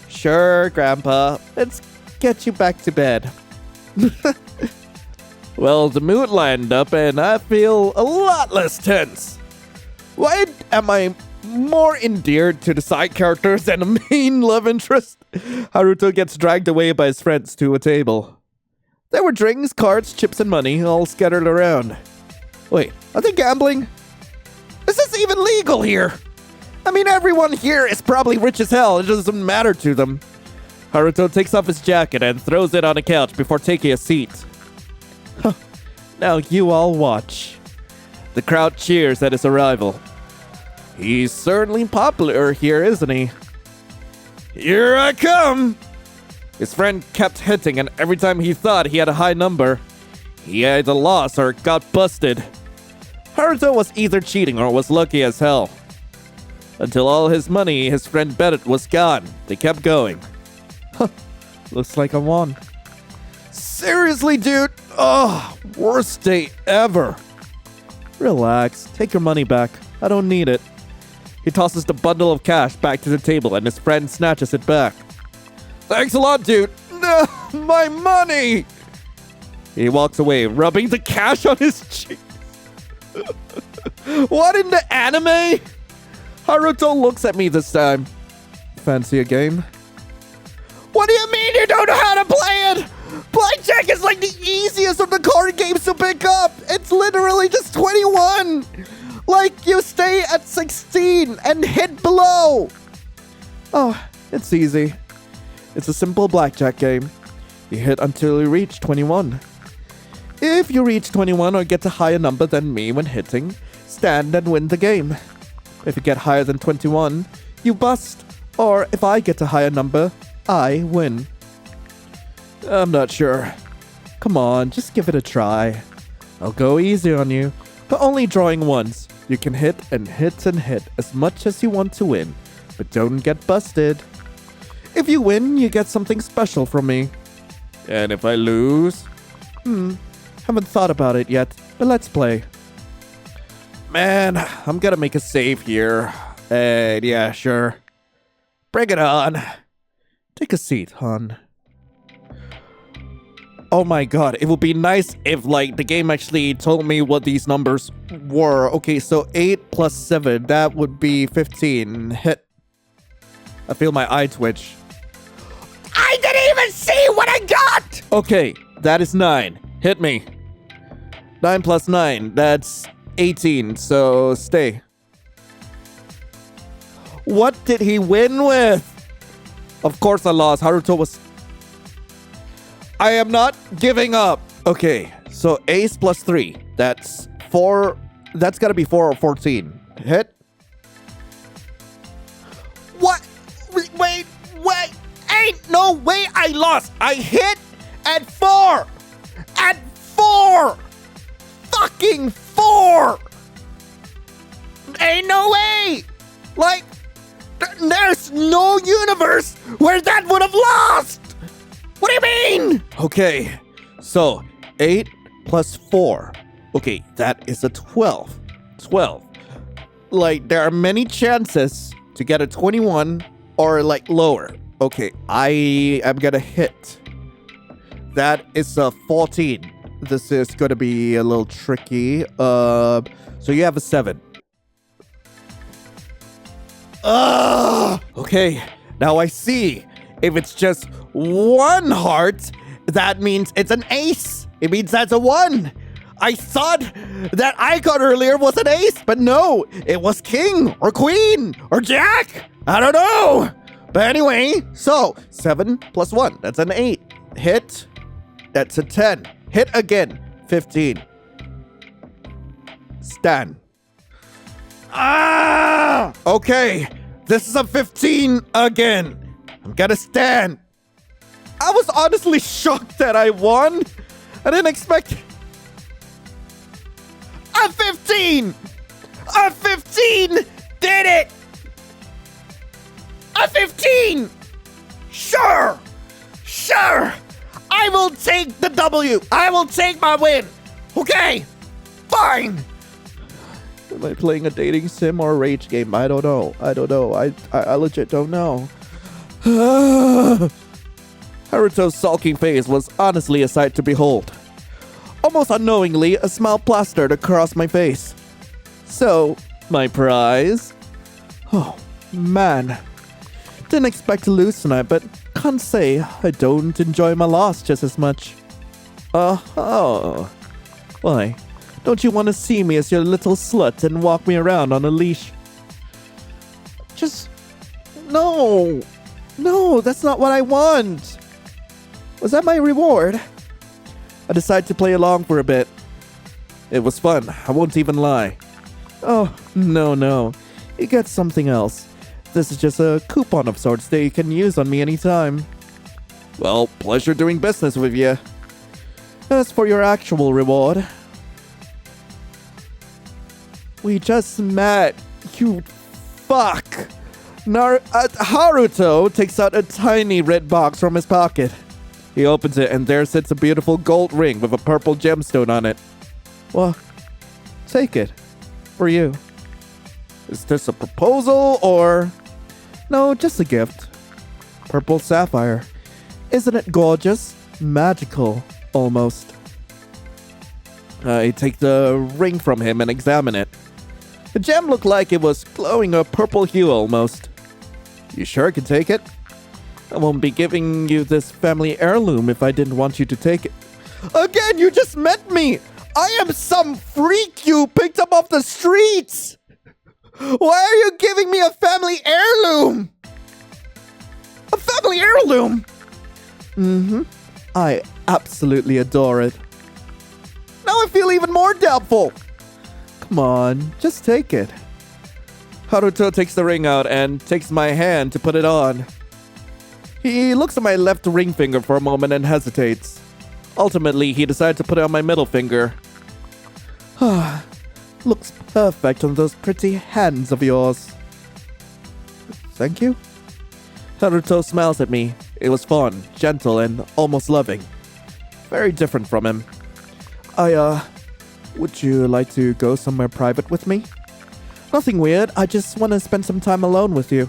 Sure, Grandpa. Let's get you back to bed. Well, the mood lined up and I feel a lot less tense. Why am I more endeared to the side characters than the main love interest? Haruto gets dragged away by his friends to a table. There were drinks, cards, chips, and money all scattered around. Wait, are they gambling? Is this even legal here? I mean, everyone here is probably rich as hell. It doesn't matter to them. Haruto takes off his jacket and throws it on a couch before taking a seat. Now you all watch. The crowd cheers at his arrival. He's certainly popular here, isn't he? Here I come! His friend kept hitting, and every time he thought he had a high number, he either lost or got busted. Haruto was either cheating or was lucky as hell. Until all his money his friend betted was gone, they kept going. Looks like I won. Seriously, dude? Oh, worst day ever. Relax, take your money back. I don't need it. He tosses the bundle of cash back to the table and his friend snatches it back. Thanks a lot, dude. No, my money! He walks away, rubbing the cash on his cheek. What in the anime? Haruto looks at me this time. Fancy a game? What do you mean you don't know how to play it? Blackjack is like the easiest of the card games to pick up. It's literally just 21. Like you stay at 16 and hit below. Oh, it's easy. It's a simple blackjack game. You hit until you reach 21. If you reach 21 or get a higher number than me when hitting, stand and win the game. If you get higher than 21, you bust. Or if I get a higher number, I win. I'm not sure. Come on, just give it a try. I'll go easy on you, but only drawing once. You can hit and hit and hit as much as you want to win, but don't get busted. If you win, you get something special from me. And if I lose? Haven't thought about it yet, but let's play. Man, I'm gonna make a save here. And yeah, sure. Bring it on. Take a seat, hon. Oh my god, it would be nice if, like, the game actually told me what these numbers were. Okay, so 8 plus 7, that would be 15. Hit. I feel my eye twitch. I didn't even see what I got! Okay, that is 9. Hit me. 9 plus 9, that's 18, so stay. What did he win with? Of course I lost. Haruto was... I am not giving up. Okay, so ace plus 3. That's 4. That's gotta be 4 or 14. Hit. What? Wait. Ain't no way I lost. I hit at 4. At 4. Fucking 4. Ain't no way. Like, there's no universe where that would have lost. What do you mean? Okay, so 8 plus 4. Okay, that is a 12. 12. Like, there are many chances to get a 21 or, like, lower. Okay, I am gonna hit. That is a 14. This is gonna be a little tricky. So you have a 7. Okay, now I see. If it's just 1 heart, that means it's an ace. It means that's a 1. I thought that icon earlier was an ace, but no, it was king or queen or jack. I don't know. But anyway, so 7 plus 1, that's an 8. Hit, that's a 10. Hit again, 15. Stand. Okay, this is a 15 again. I'm gonna stand. I was honestly shocked that I won. I didn't expect... A 15! A 15! Did it! A 15! Sure! I will take the W. I will take my win. Okay, fine. Am I playing a dating sim or a rage game? I don't know. I legit don't know. Haruto's sulking face was honestly a sight to behold. Oh almost unknowingly, a smile plastered across my face. So, my prize? Oh, man. Didn't expect to lose tonight, but can't say I don't enjoy my loss just as much. Oh. Why? Don't you want to see me as your little slut and walk me around on a leash? No, that's not what I want. Was that my reward? I decided to play along for a bit. It was fun, I won't even lie. Oh, no. You get something else. This is just a coupon of sorts that you can use on me anytime. Well, pleasure doing business with you. As for your actual reward... We just met, you fuck. Haruto takes out a tiny red box from his pocket. He opens it and there sits a beautiful gold ring with a purple gemstone on it. Well, take it. For you. Is this a proposal or... No, just a gift. Purple sapphire. Isn't it gorgeous? Magical, almost. I take the ring from him and examine it. The gem looked like it was glowing a purple hue almost. You sure I can take it? I won't be giving you this family heirloom if I didn't want you to take it. Again, you just met me! I am some freak you picked up off the streets! Why are you giving me a family heirloom? A family heirloom? I absolutely adore it. Now I feel even more doubtful. Come on, just take it. Haruto takes the ring out and takes my hand to put it on. He looks at my left ring finger for a moment and hesitates. Ultimately, he decides to put it on my middle finger. Looks perfect on those pretty hands of yours. Thank you. Haruto smiles at me. It was fun, gentle, and almost loving. Very different from him. Would you like to go somewhere private with me? Nothing weird. I just want to spend some time alone with you.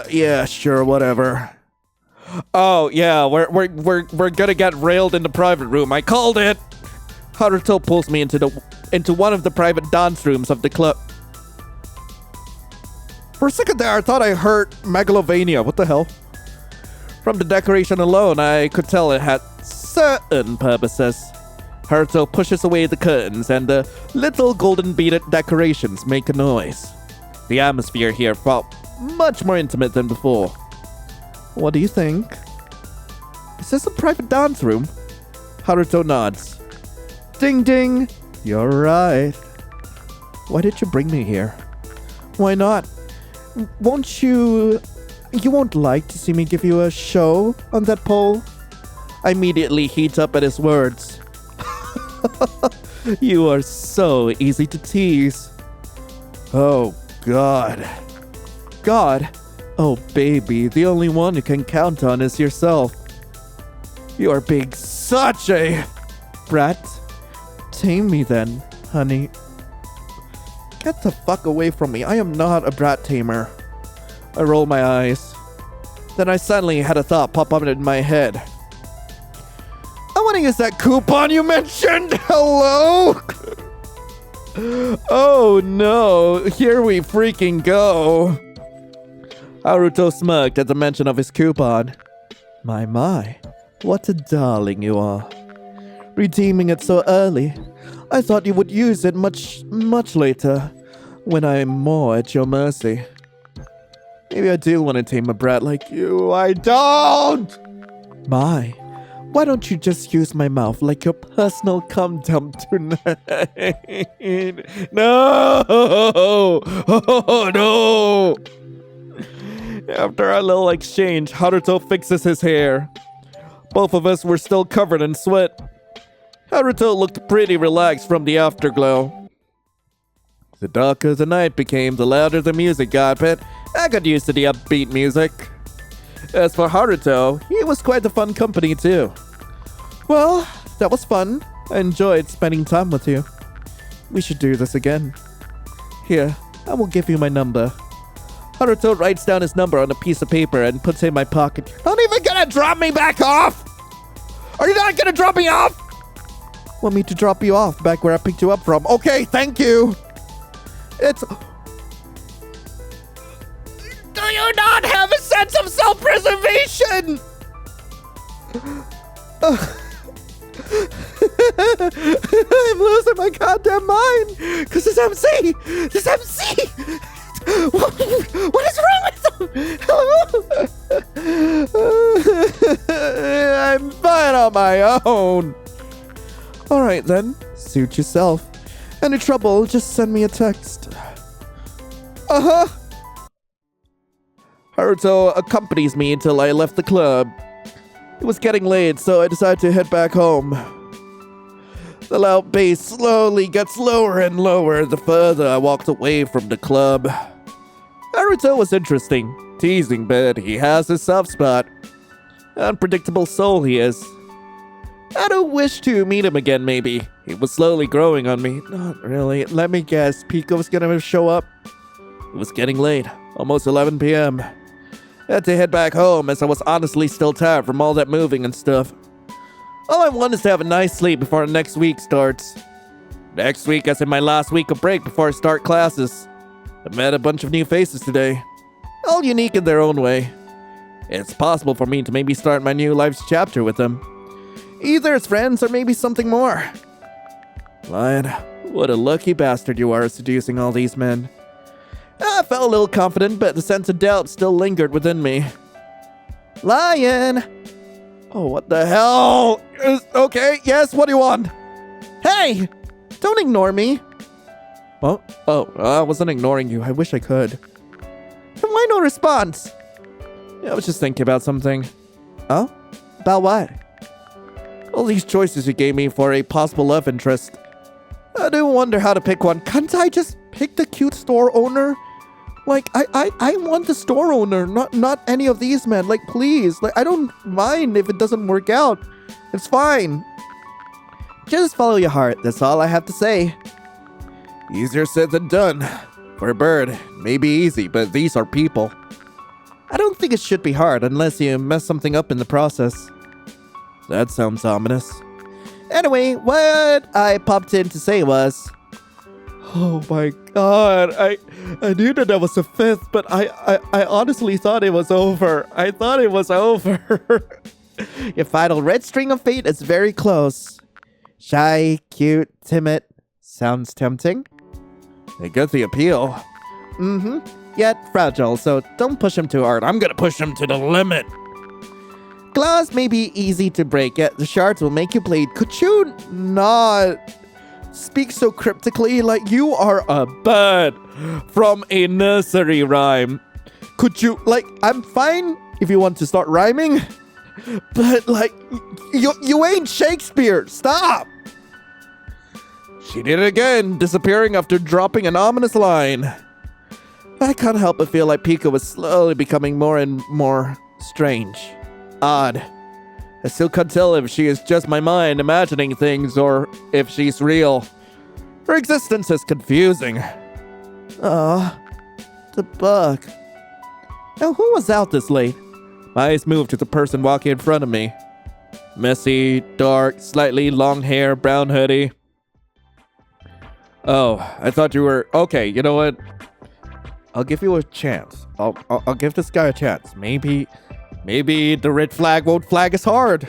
Yeah, sure, whatever. Oh, yeah, we're gonna get railed in the private room. I called it. Haruto pulls me into one of the private dance rooms of the club. For a second there, I thought I heard Megalovania. What the hell? From the decoration alone, I could tell it had certain purposes. Haruto pushes away the curtains and the little golden beaded decorations make a noise. The atmosphere here felt much more intimate than before. What do you think? Is this a private dance room? Haruto nods. Ding ding! You're right. Why did you bring me here? Why not? Won't you won't like to see me give you a show on that pole? I immediately heat up at his words. You are so easy to tease. Oh, God. God? Oh, baby, the only one you can count on is yourself. You are being such a brat. Tame me then, honey. Get the fuck away from me. I am not a brat tamer. I roll my eyes. Then I suddenly had a thought pop up in my head. I want to use that coupon you mentioned. Hello? Oh no, here we freaking go. Haruto smirked at the mention of his coupon. My, what a darling you are. Redeeming it so early. I thought you would use it much later, when I am more at your mercy. Maybe I do want to tame a brat like you. I don't! My, why don't you just use my mouth like your personal cum dump tonight? No! Oh, no! After our little exchange, Haruto fixes his hair. Both of us were still covered in sweat. Haruto looked pretty relaxed from the afterglow. The darker the night became, the louder the music got, but I got used to the upbeat music. As for Haruto, he was quite a fun company too. Well, that was fun. I enjoyed spending time with you. We should do this again. Here, I will give you my number. Haruto writes down his number on a piece of paper and puts it in my pocket. Not even gonna drop me back off? Are Are you not gonna drop me off? Want me to drop you off back where I picked you up from? Okay, thank you. It's... Do you not have a sense of self-preservation? I'm losing my goddamn mind. Because this MC. What is wrong with them? I'm fine on my own. All right, then. Suit yourself. Any trouble, just send me a text. Uh-huh. Haruto accompanies me until I left the club. It was getting late, so I decided to head back home. The loud bass slowly gets lower and lower the further I walked away from the club. Haruto was interesting, teasing, but he has his soft spot. Unpredictable soul he is. I don't wish to meet him again, maybe. He was slowly growing on me. Not really. Let me guess, Pico was gonna show up? It was getting late, almost 11 p.m. I had to head back home as I was honestly still tired from all that moving and stuff. All I want is to have a nice sleep before next week starts. Next week, as in my last week of break before I start classes. I met a bunch of new faces today, all unique in their own way. It's possible for me to maybe start my new life's chapter with them. Either as friends or maybe something more. Lion, what a lucky bastard you are seducing all these men. I felt a little confident, but the sense of doubt still lingered within me. Lion! Oh, what the hell? Okay, yes, what do you want? Hey! Don't ignore me. Oh, I wasn't ignoring you. I wish I could. Then why no response? Yeah, I was just thinking about something. Oh? About what? All these choices you gave me for a possible love interest. I do wonder how to pick one. Can't I just pick the cute store owner? Like, I want the store owner, not any of these men. Like, please. Like, I don't mind if it doesn't work out. It's fine. Just follow your heart. That's all I have to say. Easier said than done. For a bird, maybe easy, but these are people. I don't think it should be hard unless you mess something up in the process. That sounds ominous. Anyway, what I popped in to say was... Oh my god, I knew that was the fifth, but I honestly thought it was over. I thought it was over. Your final red string of fate is very close. Shy, cute, timid. Sounds tempting. I get the appeal. Mm-hmm. Yet fragile, so don't push him too hard. I'm gonna push him to the limit. Glass may be easy to break, yet the shards will make you bleed. Could you not speak so cryptically like you are a bird from a nursery rhyme? Could you, like, I'm fine if you want to start rhyming, but, like, you ain't Shakespeare. Stop! She did it again, disappearing after dropping an ominous line. I can't help but feel like Pico was slowly becoming more and more strange. Odd. I still can't tell if she is just my mind imagining things or if she's real. Her existence is confusing. The bug. Now, who was out this late? My eyes moved to the person walking in front of me. Messy, dark, slightly long hair, brown hoodie. Oh, I thought you were... Okay, you know what? I'll give you a chance. I'll give this guy a chance. Maybe the red flag won't flag as hard.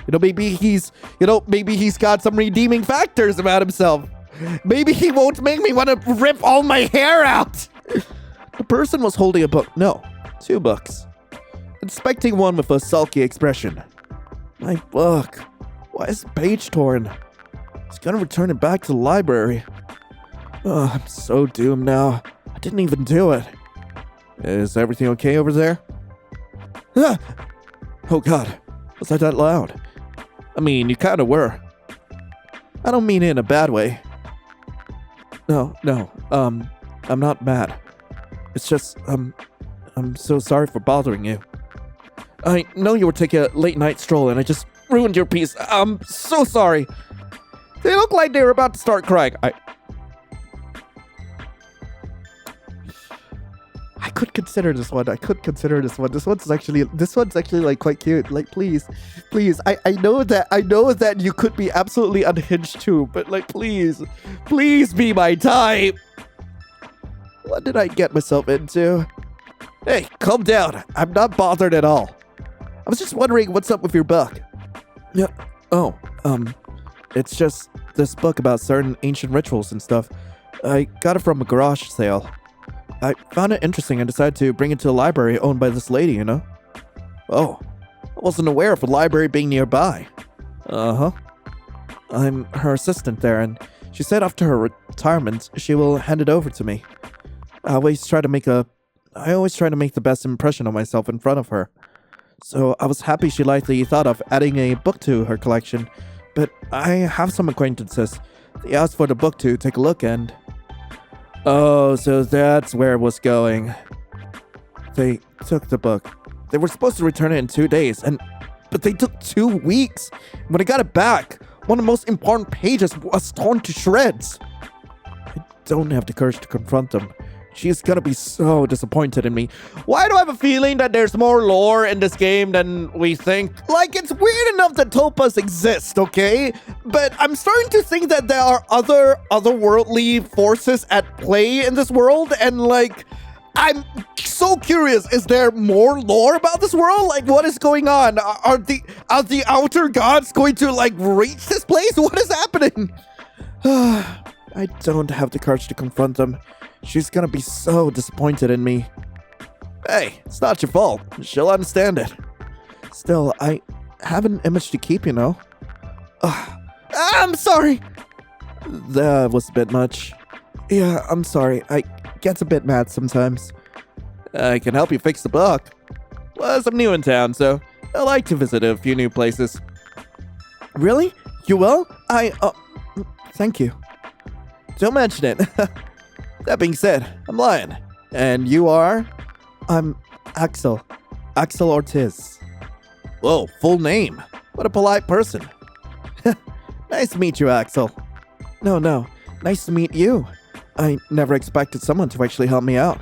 Maybe he's got some redeeming factors about himself. Maybe he won't make me want to rip all my hair out. The person was holding a book. No, 2 books. Inspecting one with a sulky expression. My book. Why is the page torn? He's gonna return it back to the library. Oh, I'm so doomed now. I didn't even do it. Is everything okay over there? Ah! Oh god, was I that loud? I mean, you kind of were. I don't mean it in a bad way. No, I'm not mad. It's just, I'm so sorry for bothering you. I know you were taking a late night stroll and I just ruined your peace. I'm so sorry. They look like they were about to start crying. could consider this one. This one's actually like quite cute. Like, please. I know that you could be absolutely unhinged too, but like, please be my type. What did I get myself into? Hey, calm down. I'm not bothered at all. I was just wondering what's up with your book. Yeah. Oh, it's just this book about certain ancient rituals and stuff. I got it from a garage sale. I found it interesting and decided to bring it to a library owned by this lady, you know? Oh, I wasn't aware of a library being nearby. Uh-huh. I'm her assistant there, and she said after her retirement, she will hand it over to me. I always try to make the best impression of myself in front of her. So I was happy she lightly thought of adding a book to her collection, but I have some acquaintances. They asked for the book to take a look and... Oh, so that's where it was going. They took the book. They were supposed to return it in 2 days, but they took 2 weeks. When I got it back, one of the most important pages was torn to shreds. I don't have the courage to confront them. She's gonna be so disappointed in me. Why do I have a feeling that there's more lore in this game than we think? Like, it's weird enough that tulpas exist, okay? But I'm starting to think that there are otherworldly forces at play in this world, and like, I'm so curious, is there more lore about this world? Like, what is going on? Are the outer gods going to like reach this place? What is happening? I don't have the courage to confront them. She's gonna be so disappointed in me. Hey, it's not your fault. She'll understand it. Still, I have an image to keep, you know? I'm sorry! That was a bit much. Yeah, I'm sorry. I get a bit mad sometimes. I can help you fix the book. Plus, I'm new in town, so I like to visit a few new places. Really? You will? Thank you. Don't mention it. That being said, I'm Lion. And you are? I'm Axel. Axel Ortiz. Whoa, full name. What a polite person. Nice to meet you, Axel. No. Nice to meet you. I never expected someone to actually help me out.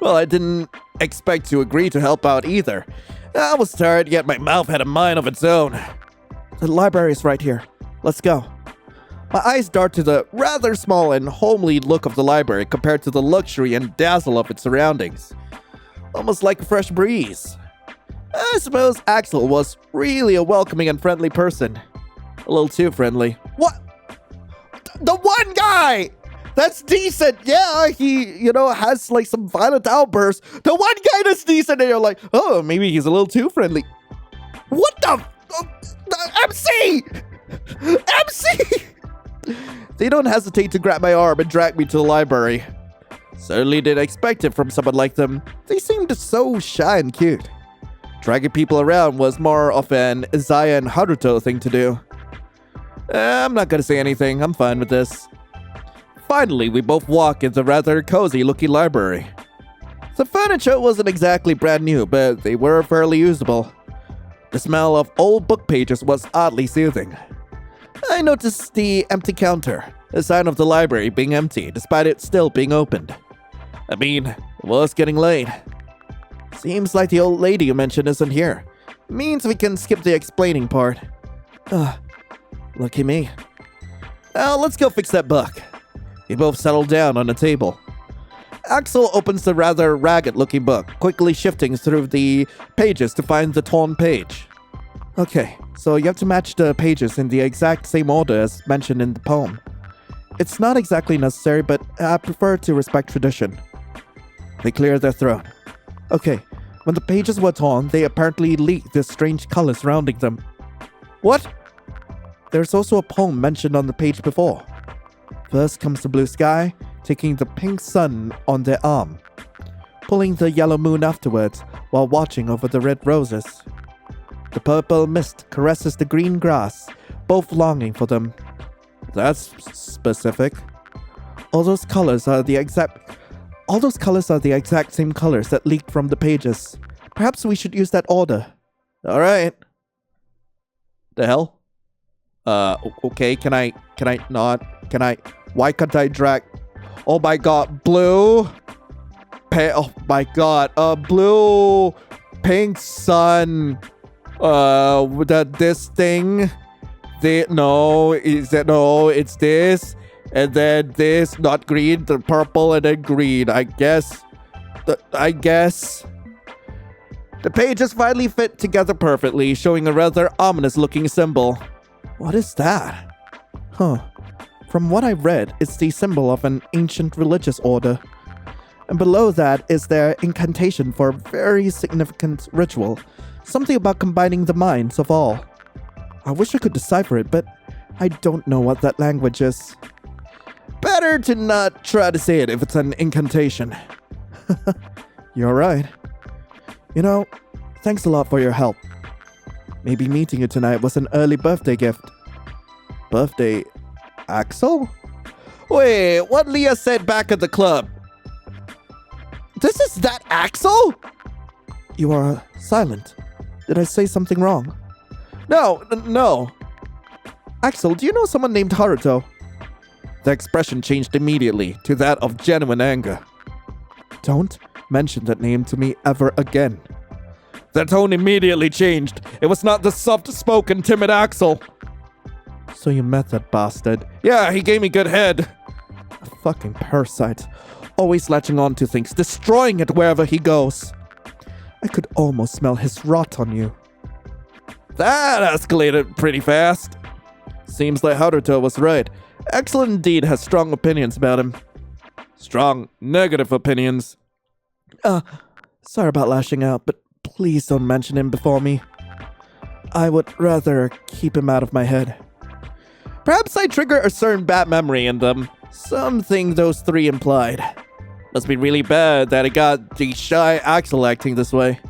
Well, I didn't expect to agree to help out either. I was tired, yet my mouth had a mind of its own. The library is right here. Let's go. My eyes dart to the rather small and homely look of the library compared to the luxury and dazzle of its surroundings. Almost like a fresh breeze. I suppose Axel was really a welcoming and friendly person. A little too friendly. What? The one guy! That's decent. Yeah, he, has like some violent outbursts. The one guy that's decent and you're like, oh, maybe he's a little too friendly. What the? MC! MC! They don't hesitate to grab my arm and drag me to the library. Certainly didn't expect it from someone like them. They seemed so shy and cute. Dragging people around was more of an Izaya and Haruto thing to do. I'm not gonna say anything. I'm fine with this. Finally, we both walk into the rather cozy-looking library. The furniture wasn't exactly brand new, but they were fairly usable. The smell of old book pages was oddly soothing. I noticed the empty counter, a sign of the library being empty despite it still being opened. I mean, it was getting late. Seems like the old lady you mentioned isn't here. Means we can skip the explaining part. Lucky me. Now let's go fix that book. We both settle down on the table. Axel opens the rather ragged-looking book, quickly shifting through the pages to find the torn page. Okay, so you have to match the pages in the exact same order as mentioned in the poem. It's not exactly necessary, but I prefer to respect tradition. They clear their throat. Okay, when the pages were torn, they apparently leaked this strange color surrounding them. What? There's also a poem mentioned on the page before. First comes the blue sky, taking the pink sun on their arm, pulling the yellow moon afterwards while watching over the red roses. The purple mist caresses the green grass, both longing for them. That's specific. All those colors are the exact same colors that leaked from the pages. Perhaps we should use that order. All right. The hell? Okay, can I not? Why can't I drag? Oh my god, blue, oh my god, blue, pink sun, this thing, it's this, and then this, not green, the purple, and then green, I guess. The pages finally fit together perfectly, showing a rather ominous-looking symbol. What is that? Huh. From what I've read, it's the symbol of an ancient religious order. And below that is their incantation for a very significant ritual. Something about combining the minds of all. I wish I could decipher it, but I don't know what that language is. Better to not try to say it if it's an incantation. You're right. You know, thanks a lot for your help. Maybe meeting you tonight was an early birthday gift. Birthday? Axel? Wait, what Leah said back at the club? This is that Axel? You are silent. Did I say something wrong? No. Axel, do you know someone named Haruto? The expression changed immediately to that of genuine anger. Don't mention that name to me ever again. The tone immediately changed. It was not the soft-spoken, timid Axel. So you met that bastard? Yeah, he gave me good head. A fucking parasite. Always latching on to things, destroying it wherever he goes. I could almost smell his rot on you. That escalated pretty fast. Seems like Haruto was right. Axel indeed has strong opinions about him. Strong, negative opinions. Sorry about lashing out, but please don't mention him before me. I would rather keep him out of my head. Perhaps I trigger a certain bad memory in them. Something those three implied. Must be really bad that it got the shy Axel acting this way.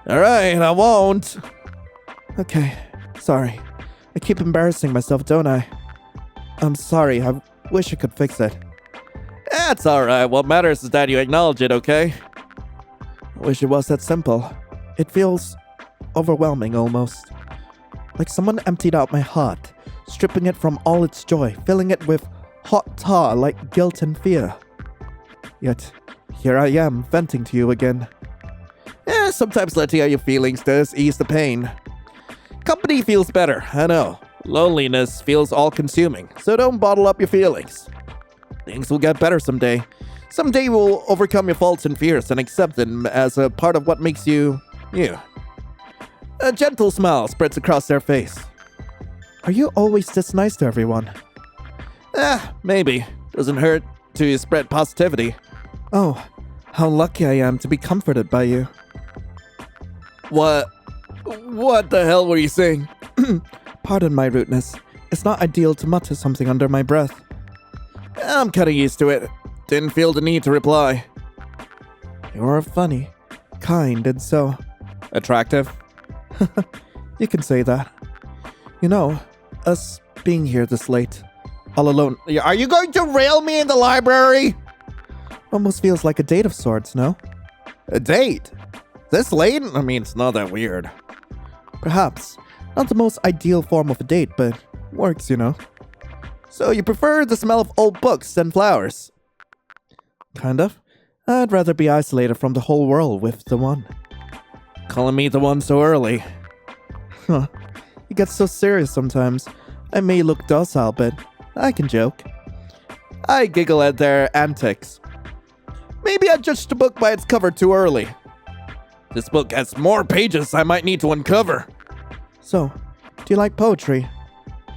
Alright, I won't. Okay, sorry. I keep embarrassing myself, don't I? I'm sorry, I wish I could fix it. That's alright, what matters is that you acknowledge it, okay? I wish it was that simple. It feels overwhelming almost. Like someone emptied out my heart, stripping it from all its joy, filling it with hot tar like guilt and fear. Yet, here I am, venting to you again. Sometimes letting out your feelings does ease the pain. Company feels better, I know. Loneliness feels all-consuming, so don't bottle up your feelings. Things will get better someday. Someday you will overcome your faults and fears and accept them as a part of what makes you, you. A gentle smile spreads across their face. Are you always this nice to everyone? Maybe. Doesn't hurt to spread positivity. Oh, how lucky I am to be comforted by you. What the hell were you saying? Pardon my rudeness. It's not ideal to mutter something under my breath. I'm kinda used to it. Didn't feel the need to reply. You're funny, kind, and so... attractive? You can say that. You know, us being here this late, all alone... Are you going to rail me in the library? Almost feels like a date of sorts, no? A date? This late? I mean, it's not that weird. Perhaps. Not the most ideal form of a date, but works, you know. So you prefer the smell of old books than flowers? Kind of. I'd rather be isolated from the whole world with the one. Calling me the one so early. Huh. You get so serious sometimes. I may look docile, but I can joke. I giggle at their antics. Maybe I judged the book by its cover too early. This book has more pages I might need to uncover. So, do you like poetry?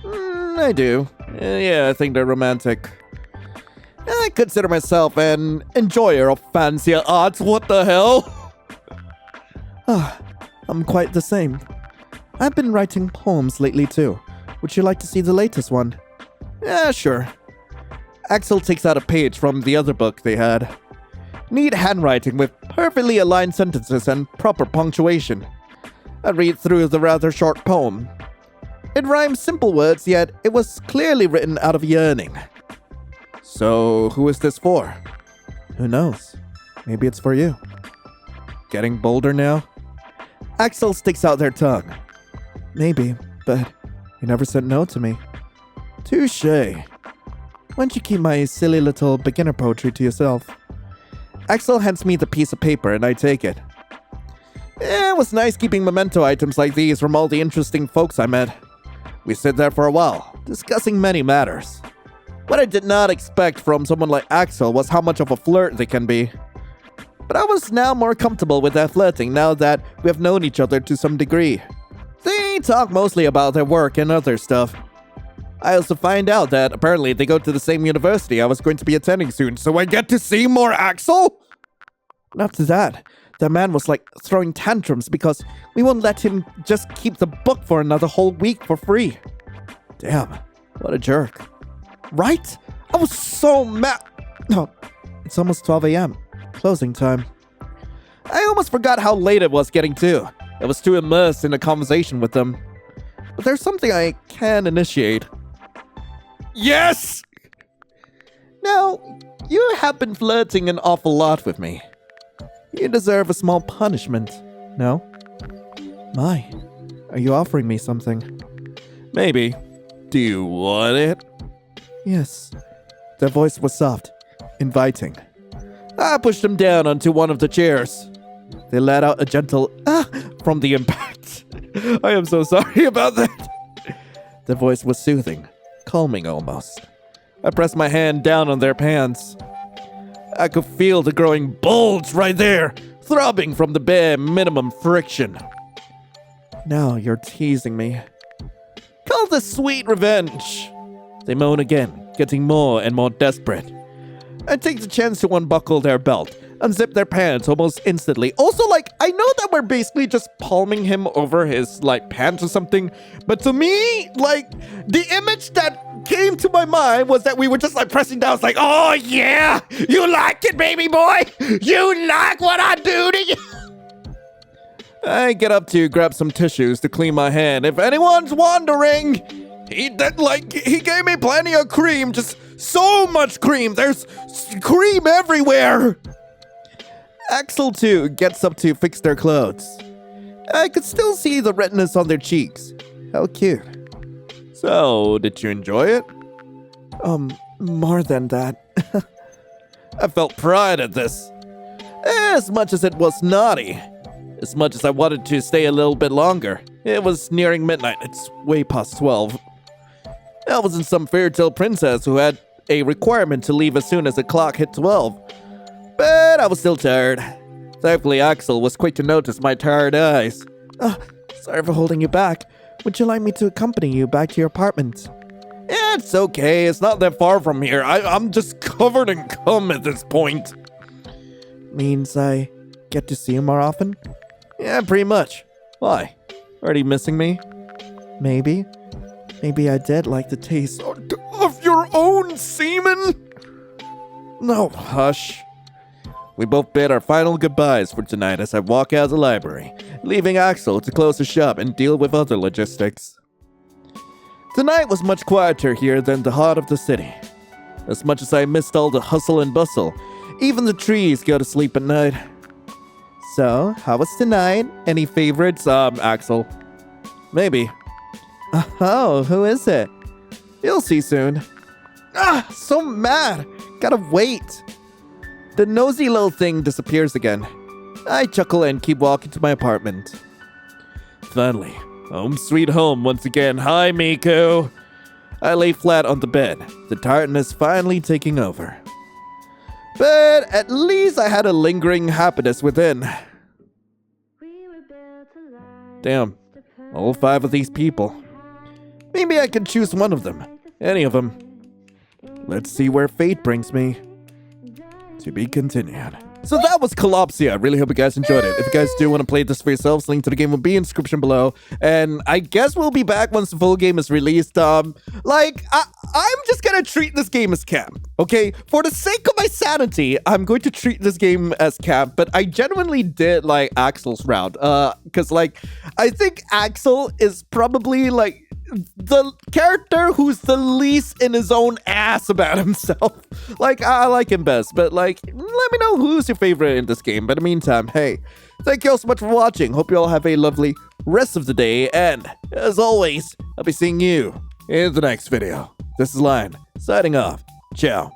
I do. Yeah, I think they're romantic. I consider myself an enjoyer of fancy arts. What the hell? I'm quite the same. I've been writing poems lately too. Would you like to see the latest one? Yeah, sure. Axel takes out a page from the other book they had. Neat handwriting with perfectly aligned sentences and proper punctuation. I read through the rather short poem. It rhymes simple words, yet it was clearly written out of yearning. So, who is this for? Who knows? Maybe it's for you. Getting bolder now? Axel sticks out their tongue. Maybe, but you never said no to me. Touché. Why don't you keep my silly little beginner poetry to yourself? Axel hands me the piece of paper and I take it. It was nice keeping memento items like these from all the interesting folks I met. We sit there for a while, discussing many matters. What I did not expect from someone like Axel was how much of a flirt they can be. But I was now more comfortable with that flirting now that we have known each other to some degree. They talk mostly about their work and other stuff. I also find out that apparently they go to the same university I was going to be attending soon, so I get to see more Axel? Not to that. The man was like throwing tantrums because we won't let him just keep the book for another whole week for free. Damn, what a jerk. Right? I was so mad. No, it's almost 12 a.m. Closing time. I almost forgot how late it was getting to. I was too immersed in a conversation with them. But there's something I can initiate. Yes! Now, you have been flirting an awful lot with me. You deserve a small punishment, no? My, are you offering me something? Maybe. Do you want it? Yes. Their voice was soft, inviting. I pushed them down onto one of the chairs. They let out a gentle from the impact. I am so sorry about that. The voice was soothing, calming almost. I pressed my hand down on their pants. I could feel the growing bulge right there, throbbing from the bare minimum friction. Now you're teasing me. Call this sweet revenge. They moan again, getting more and more desperate. I take the chance to unbuckle their belt, unzip their pants almost instantly. Also, I know that we're basically just palming him over his, pants or something. But to me, the image that came to my mind was that we were just, pressing down. It's like, oh, yeah, you like it, baby boy? You like what I do to you? I get up to grab some tissues to clean my hand. If anyone's wondering, he gave me plenty of cream, just so much cream. There's cream everywhere. Axel, too, gets up to fix their clothes. I could still see the redness on their cheeks. How cute. So, did you enjoy it? More than that. I felt pride at this. As much as it was naughty. As much as I wanted to stay a little bit longer. It was nearing midnight. It's way past 12. I wasn't some fairytale princess who had a requirement to leave as soon as the clock hit 12. But I was still tired. Thankfully, Axel was quick to notice my tired eyes. Sorry for holding you back. Would you like me to accompany you back to your apartment? It's okay. It's not that far from here. I'm just covered in cum at this point. Means I get to see you more often? Yeah, pretty much. Why? Already missing me? Maybe. Maybe I did like the taste of your own semen? No, hush. We both bid our final goodbyes for tonight as I walk out of the library, leaving Axel to close the shop and deal with other logistics. Tonight was much quieter here than the heart of the city. As much as I missed all the hustle and bustle, even the trees go to sleep at night. So, how was tonight? Any favorites, Axel? Maybe. Oh, who is it? You'll see soon. So mad. Gotta wait. The nosy little thing disappears again. I chuckle and keep walking to my apartment. Finally, home sweet home once again. Hi, Miko. I lay flat on the bed, the tiredness finally taking over. But at least I had a lingering happiness within. Damn, all 5 of these people. Maybe I can choose one of them. Any of them. Let's see where fate brings me. To be continued. So that was Kalopsia. I really hope you guys enjoyed it. If you guys do want to play this for yourselves, link to the game will be in the description below. And I guess we'll be back once the full game is released. I'm just gonna treat this game as camp, okay? For the sake of my sanity, I'm going to treat this game as camp, but I genuinely did like Axel's route. Because I think Axel is probably the character who's the least in his own ass about himself. I like him best, but let me know who's your favorite in this game. But in the meantime, hey, thank you all so much for watching. Hope you all have a lovely rest of the day, and as always, I'll be seeing you in the next video. This is Lion, signing off. Ciao.